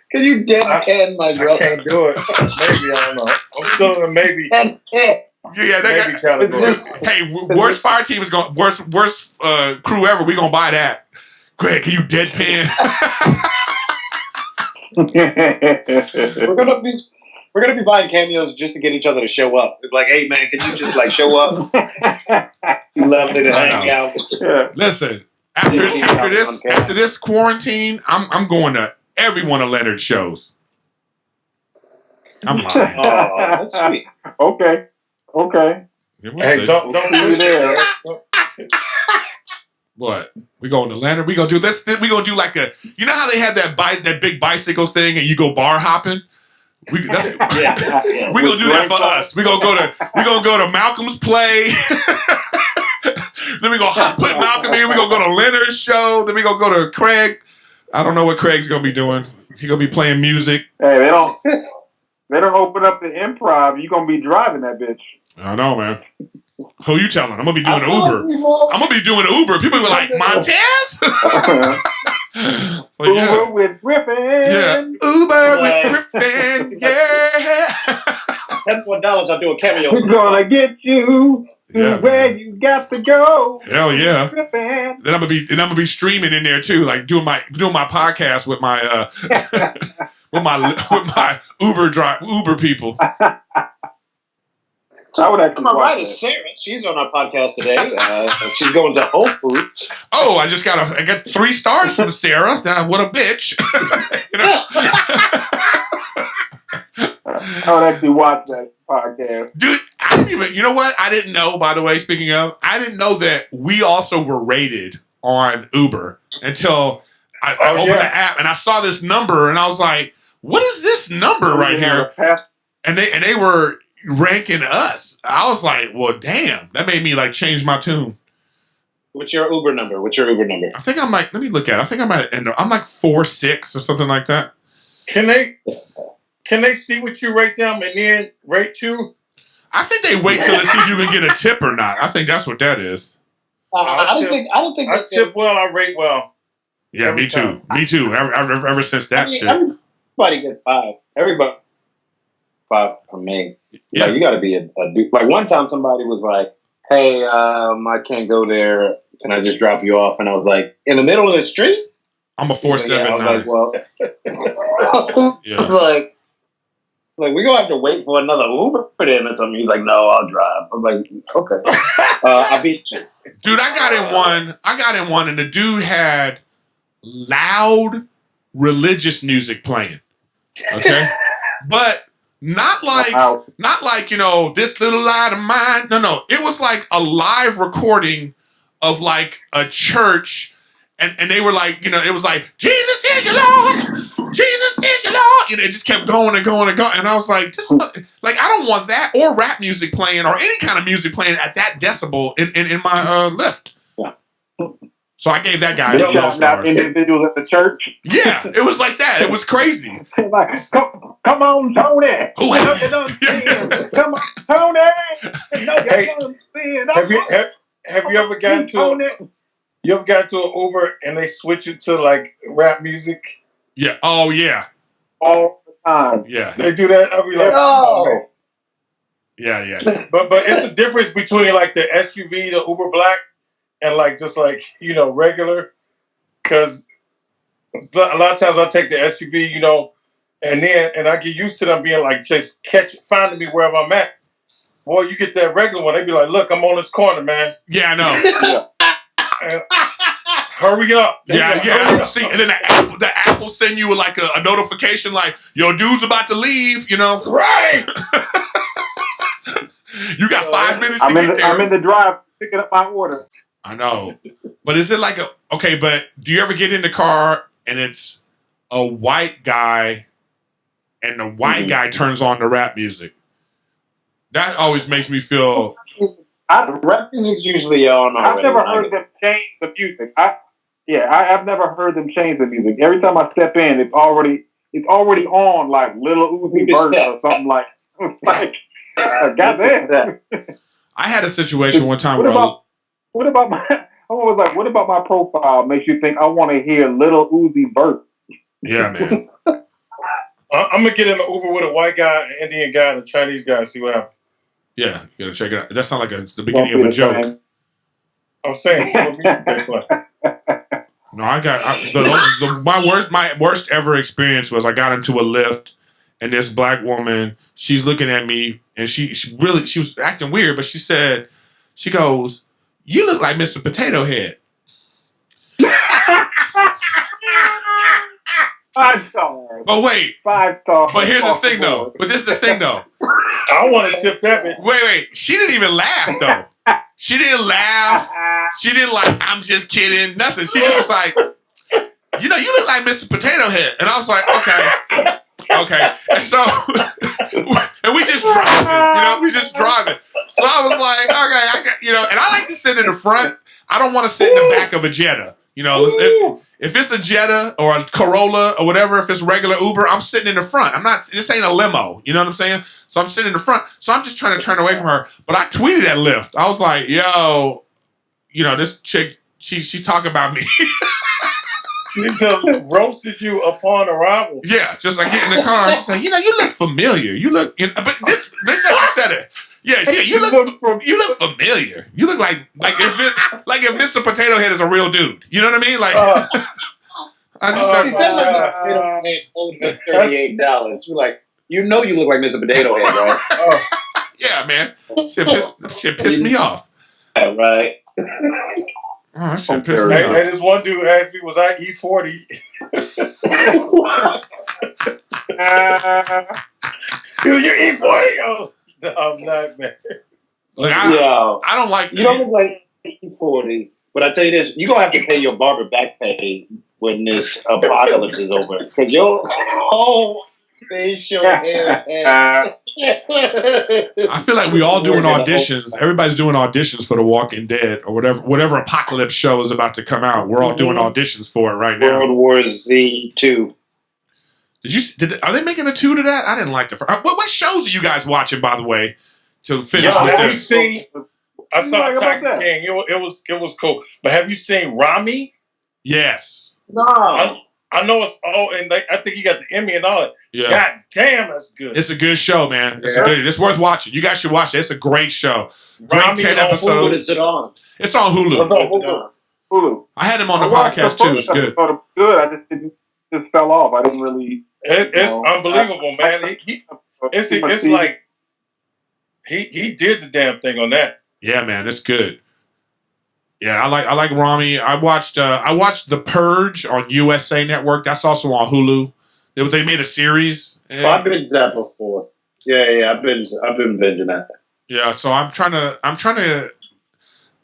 Can you deadpan my brother? I can't do it. Maybe, I don't know. I'm still in a maybe. Yeah, maybe category. Hey, worst fire team is going worst crew ever. We gonna buy that. Greg, can you deadpan? We're gonna be buying cameos just to get each other to show up. It's like, hey man, can you just show up? Lovely to hang out. Yeah. Listen, after this quarantine, I'm going to every one of Leonard's shows. I'm lying. Oh, that's sweet. Okay. Hey, don't see you there. What? We going to Leonard? We gonna do this? We gonna do like how they had that big bicycle thing and you go bar hopping? We gonna do that for us. We gonna go to Malcolm's play. Then we gonna put Malcolm in. We gonna go to Leonard's show. Then we gonna go to Craig. I don't know what Craig's gonna be doing. He gonna be playing music. Hey, they don't open up the Improv. You gonna be driving that bitch. I know, man. Who you telling? I'm gonna be doing Uber. People be like, Montez? Uber with Riffin. Yeah. Uber with Griffin. Yeah. $10 I'll do a cameo. We're gonna get you to where you got to go. Hell yeah. Riffin. Then I'm gonna be streaming in there too, like doing my podcast with my with my Uber people. I would actually my ride is Sarah. She's on our podcast today. She's going to Whole Foods. Oh, I got 3 stars from Sarah. What a bitch. I would actually watch that podcast. Dude, I didn't even, you know what? I didn't know, by the way, speaking of, I didn't know that we also were rated on Uber until I opened the app and I saw this number and I was like, what is this number right here? And they were ranking us. I was like, well, damn, that made me change my tune. What's your Uber number? I think I'm let me look at it. I think I'm 4.6 or something like that. Can they see what you rate them and then rate you? I think they wait till they see if you can get a tip or not. I think that's what that is. I don't think I tip well, I rate well. Yeah, me too. Me too. Ever since that shit. Everybody gets 5. Everybody 5 from me. Yeah. You got to be a dude. One time somebody was like, hey, I can't go there. Can I just drop you off? And I was like, in the middle of the street? I'm a 479. I was like, well, Yeah. like we're gonna have to wait for another Uber for them and something. He's like, no, I'll drive. I'm like, okay. I beat you. Dude, I got in one, and the dude had loud religious music playing. Okay? But not like, this little light of mine. No. It was like a live recording of like a church, and they were like, it was like, Jesus is your Lord, Jesus is your Lord. It just kept going and going and going. And I was like, I don't want that or rap music playing or any kind of music playing at that decibel in my lift. Yeah. So I gave that guy no stars. Individuals at the church. Yeah, it was like that. It was crazy. Like, come on, Tony. Come on, Tony. Have you ever gotten to an Uber and they switch it to like rap music? Yeah. Oh yeah. All the time. Yeah. They do that. I'll be like, oh. Yeah. But it's the difference between like the SUV, the Uber Black, and like just like regular. Because a lot of times I take the SUV, and I get used to them being like just finding me wherever I'm at. Boy, you get that regular one, they be like, look, I'm on this corner, man. Yeah, I know. And hurry up. Yeah. See, and then the Apple send you like a notification like, your dude's about to leave, Right. You got 5 minutes to get there. I'm in the drive picking up my order. I know. But is it like but do you ever get in the car and it's a white guy and the white guy turns on the rap music? That always makes me feel... Rap music's usually on already. I've never heard them change the music. I've never heard them change the music. Every time I step in, it's already on like Little Uzi Vert or something like goddamn. I had a situation one time what about my profile makes you think I want to hear Little Uzi Vert? Yeah, man. I'm gonna get in the Uber with a white guy, an Indian guy, and a Chinese guy and see what happens. Yeah, you gotta check it out. That sounds like it's the beginning of a joke. I'm saying, no, my worst ever experience was I got into a lift and this black woman, she's looking at me and she was acting weird, but she goes, "You look like Mr. Potato Head." 5 stars. But wait. 5 stars. But here's the thing, though. But this is the thing, though. I want to tip that bit. Wait. She didn't even laugh, though. She didn't laugh. She didn't like, I'm just kidding. Nothing. She just was like, you look like Mr. Potato Head. And I was like, okay. And so, and we just driving. So I was like, okay, and I like to sit in the front. I don't want to sit in the back of a Jetta. If it's a Jetta or a Corolla or whatever, if it's regular Uber, I'm sitting in the front. This ain't a limo. You know what I'm saying? So I'm sitting in the front. So I'm just trying to turn away from her. But I tweeted at Lyft. I was like, yo, this chick, she talking about me. She just roasted you upon arrival. Yeah, just like get in the car. She's like, you look familiar. You look, but this actually said it. Yeah, you look familiar. You look like if Mr. Potato Head is a real dude. You know what I mean? Like, she said like Potato Head owed her $38. You're like, you look like Mr. Potato Head, right? Yeah, man. Shit pissed me off. Yeah, right. Oh, that shit pissed me off. Hey, this one dude asked me, was I E40? You're E40? I'm not, man. Look, I don't like... You don't look like E40, but I tell you this, you're going to have to pay your barber back pay when this apocalypse is over. Because your whole facial hair... I feel like we all doing auditions. Everybody's doing auditions for The Walking Dead or whatever apocalypse show is about to come out. We're all doing auditions for it right now. World War Z 2. Are they making a 2 to that? I didn't like the first. What shows are you guys watching, by the way, to finish with have this? You seen? I saw Tiger King. It was cool. But have you seen Rami? Yes. No. I know it's all, and I think he got the Emmy and all that. Yeah. God damn, that's good. It's a good show, man. It's worth watching. You guys should watch it. It's a great show. Great Rami 10 on What episodes. is it on? It's on Hulu. Hulu. I had him on the watched podcast the too. first It's good. episode. It was good. I just fell off. I didn't really. It's unbelievable, man. It's like he did the damn thing on that. Yeah, man, it's good. Yeah, I like Rami. I watched The Purge on USA Network. That's also on Hulu. They made a series. So I've binged that before. Yeah. I've been binging that. Yeah, so I'm trying to.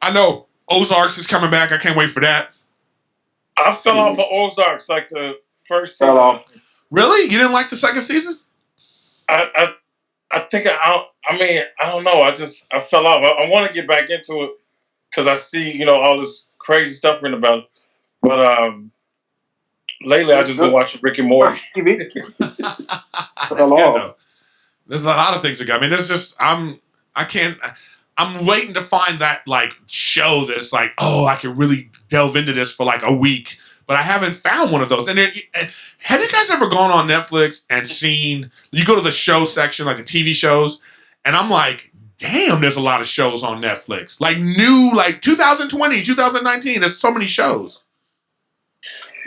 I know Ozarks is coming back. I can't wait for that. I fell off of Ozarks like the first Fell season. off. Really? You didn't like the second season? I think I don't know. I fell off. I want to get back into it because I see all this crazy stuff written about it. But lately I just been watching Rick and Morty. That's good, though. There's a lot of things that got me. There's just I'm waiting to find that like show that's like, oh, I can really delve into this for like a week, but I haven't found one of those. And have you guys ever gone on Netflix and seen? You go to the show section, like the TV shows, and I'm like, damn, there's a lot of shows on Netflix. Like new, like 2020, 2019. There's so many shows.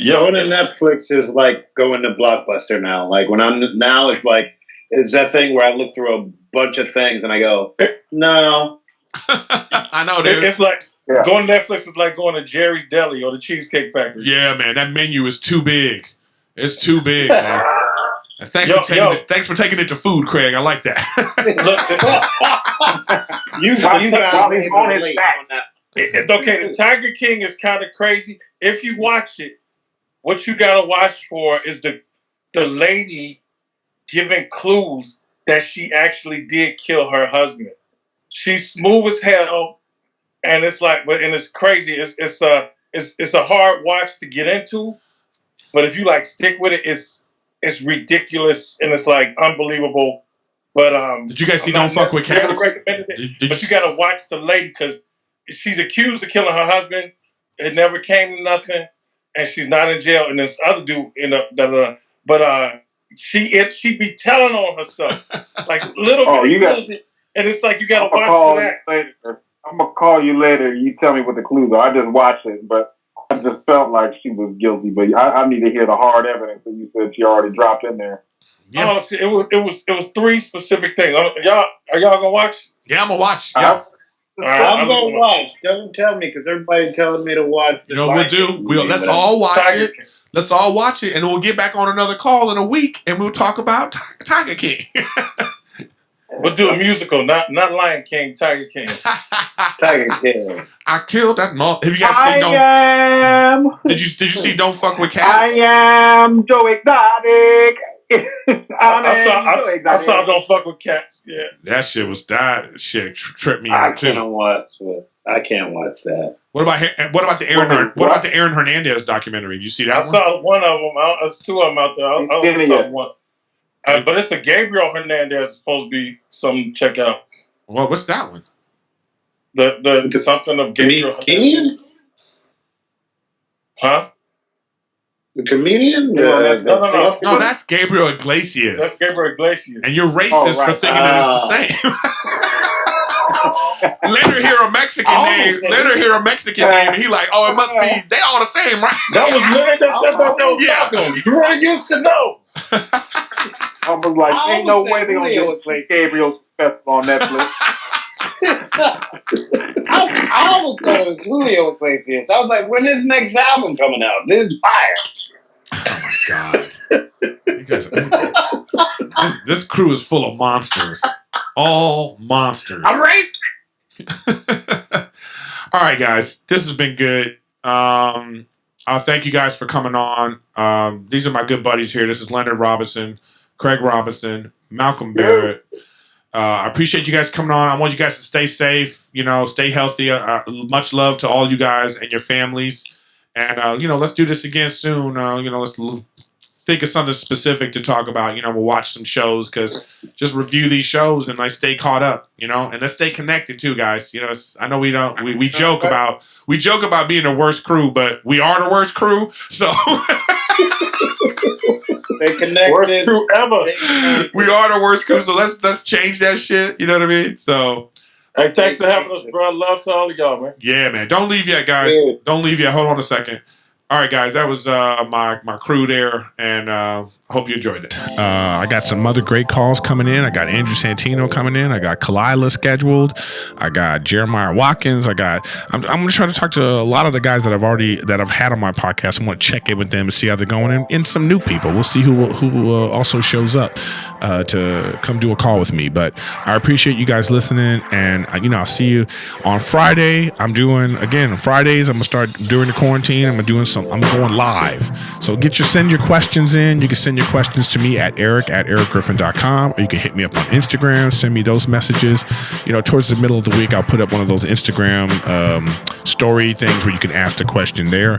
Going to Netflix is like going to Blockbuster now. Like it's like it's that thing where I look through a bunch of things and I go, no. I know, dude. It's like going to Netflix is like going to Jerry's Deli or the Cheesecake Factory. Yeah, man, that menu is too big. It's too big, man. And thanks for taking it to food, Craig. I like that. you guys on his back. on that. Okay, the Tiger King is kind of crazy. If you watch it, what you gotta watch for is the lady giving clues that she actually did kill her husband. She's smooth as hell, and it's like, and it's crazy. It's a hard watch to get into, but if you like stick with it, it's ridiculous and it's like unbelievable. But did you guys see Don't Fuck with Cats? But you gotta watch the lady because she's accused of killing her husband. It never came to nothing, and she's not in jail. And this other dude but she be telling on herself like little bit. And it's like you gotta watch that. I'm gonna call you later. You tell me what the clues are. I just watched it, but I just felt like she was guilty. But I need to hear the hard evidence that you said she already dropped in there. Yeah. Oh, it was three specific things. Are y'all gonna watch? Yeah, I'm gonna watch. Yeah. I'm gonna watch. Don't tell me because everybody's telling me to watch. You know what we'll do? Let's all watch it. Let's all watch it, and we'll get back on another call in a week, and we'll talk about Tiger King. We'll do a musical, not Lion King, Tiger King. Tiger King. I killed that mom. Have you guys seen Did you see Don't Fuck with Cats? I am Joe Exotic. I saw Don't Fuck with Cats. Yeah, that shit tripped me I out too. I can't watch that. What about the Aaron Hernandez documentary? Did you see that? I saw one of them. There's two of them out there. I only saw one. But it's a Gabriel Hernandez supposed to be something to check out. Well, what's that one? The something of Gabriel Hernandez. Huh? The comedian? No, that's Gabriel Iglesias. That's Gabriel Iglesias. And you're racist for thinking that it's the same. Let her hear a Mexican name. Let her hear a Mexican name, and he like, oh, it must be. They all the same, right? That was literally I thought that was Malcolm. You really used to know. I was like, ain't no way they're going to play Gabriel's Festival on Netflix. I almost thought it was Julio Iglesias. I was like, when is the next album coming out? This is fire. Oh, my God. You guys, this crew is full of monsters. All monsters. I'm right. All right, guys. This has been good. Thank you guys for coming on. These are my good buddies here. This is Leonard Robinson, Craig Robinson, Malcolm Barrett. I appreciate you guys coming on. I want you guys to stay safe, stay healthy. Much love to all you guys and your families. And, let's do this again soon. Let's think of something specific to talk about. We'll watch some shows because just review these shows and stay caught up, and let's stay connected too, guys. I know we joke about being the worst crew, but we are the worst crew. So They connected. Worst crew ever. We are the worst crew, so let's change that shit. You know what I mean? So, hey, thanks for having us, bro. Love to all of y'all, man. yeah, man. Don't leave yet, guys. Yeah. Don't leave yet. Hold on a second. All right, guys. That was my crew there, and I hope you enjoyed it. I got some other great calls coming in. I got Andrew Santino coming in. I got Kalila scheduled. I got Jeremiah Watkins. I'm going to try to talk to a lot of the guys that I've had on my podcast. I'm going to check in with them and see how they're going, and some new people. We'll see who also shows up to come do a call with me. But I appreciate you guys listening, and I'll see you on Friday. I'm doing again Fridays. I'm gonna start during the quarantine. I'm going live. So send your questions in. You can send your questions to me at erikgriffin.com, or you can hit me up on Instagram. Send me those messages. Towards the middle of the week, I'll put up one of those Instagram story things where you can ask the question there.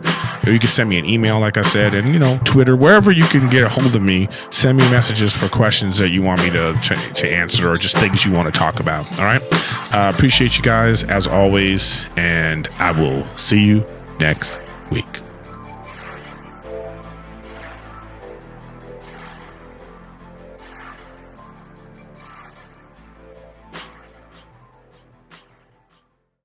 Or you can send me an email, like I said, and Twitter, wherever you can get a hold of me. Send me messages for questions that you want me to answer, or just things you want to talk about. All right. Appreciate you guys as always, and I will see you next week.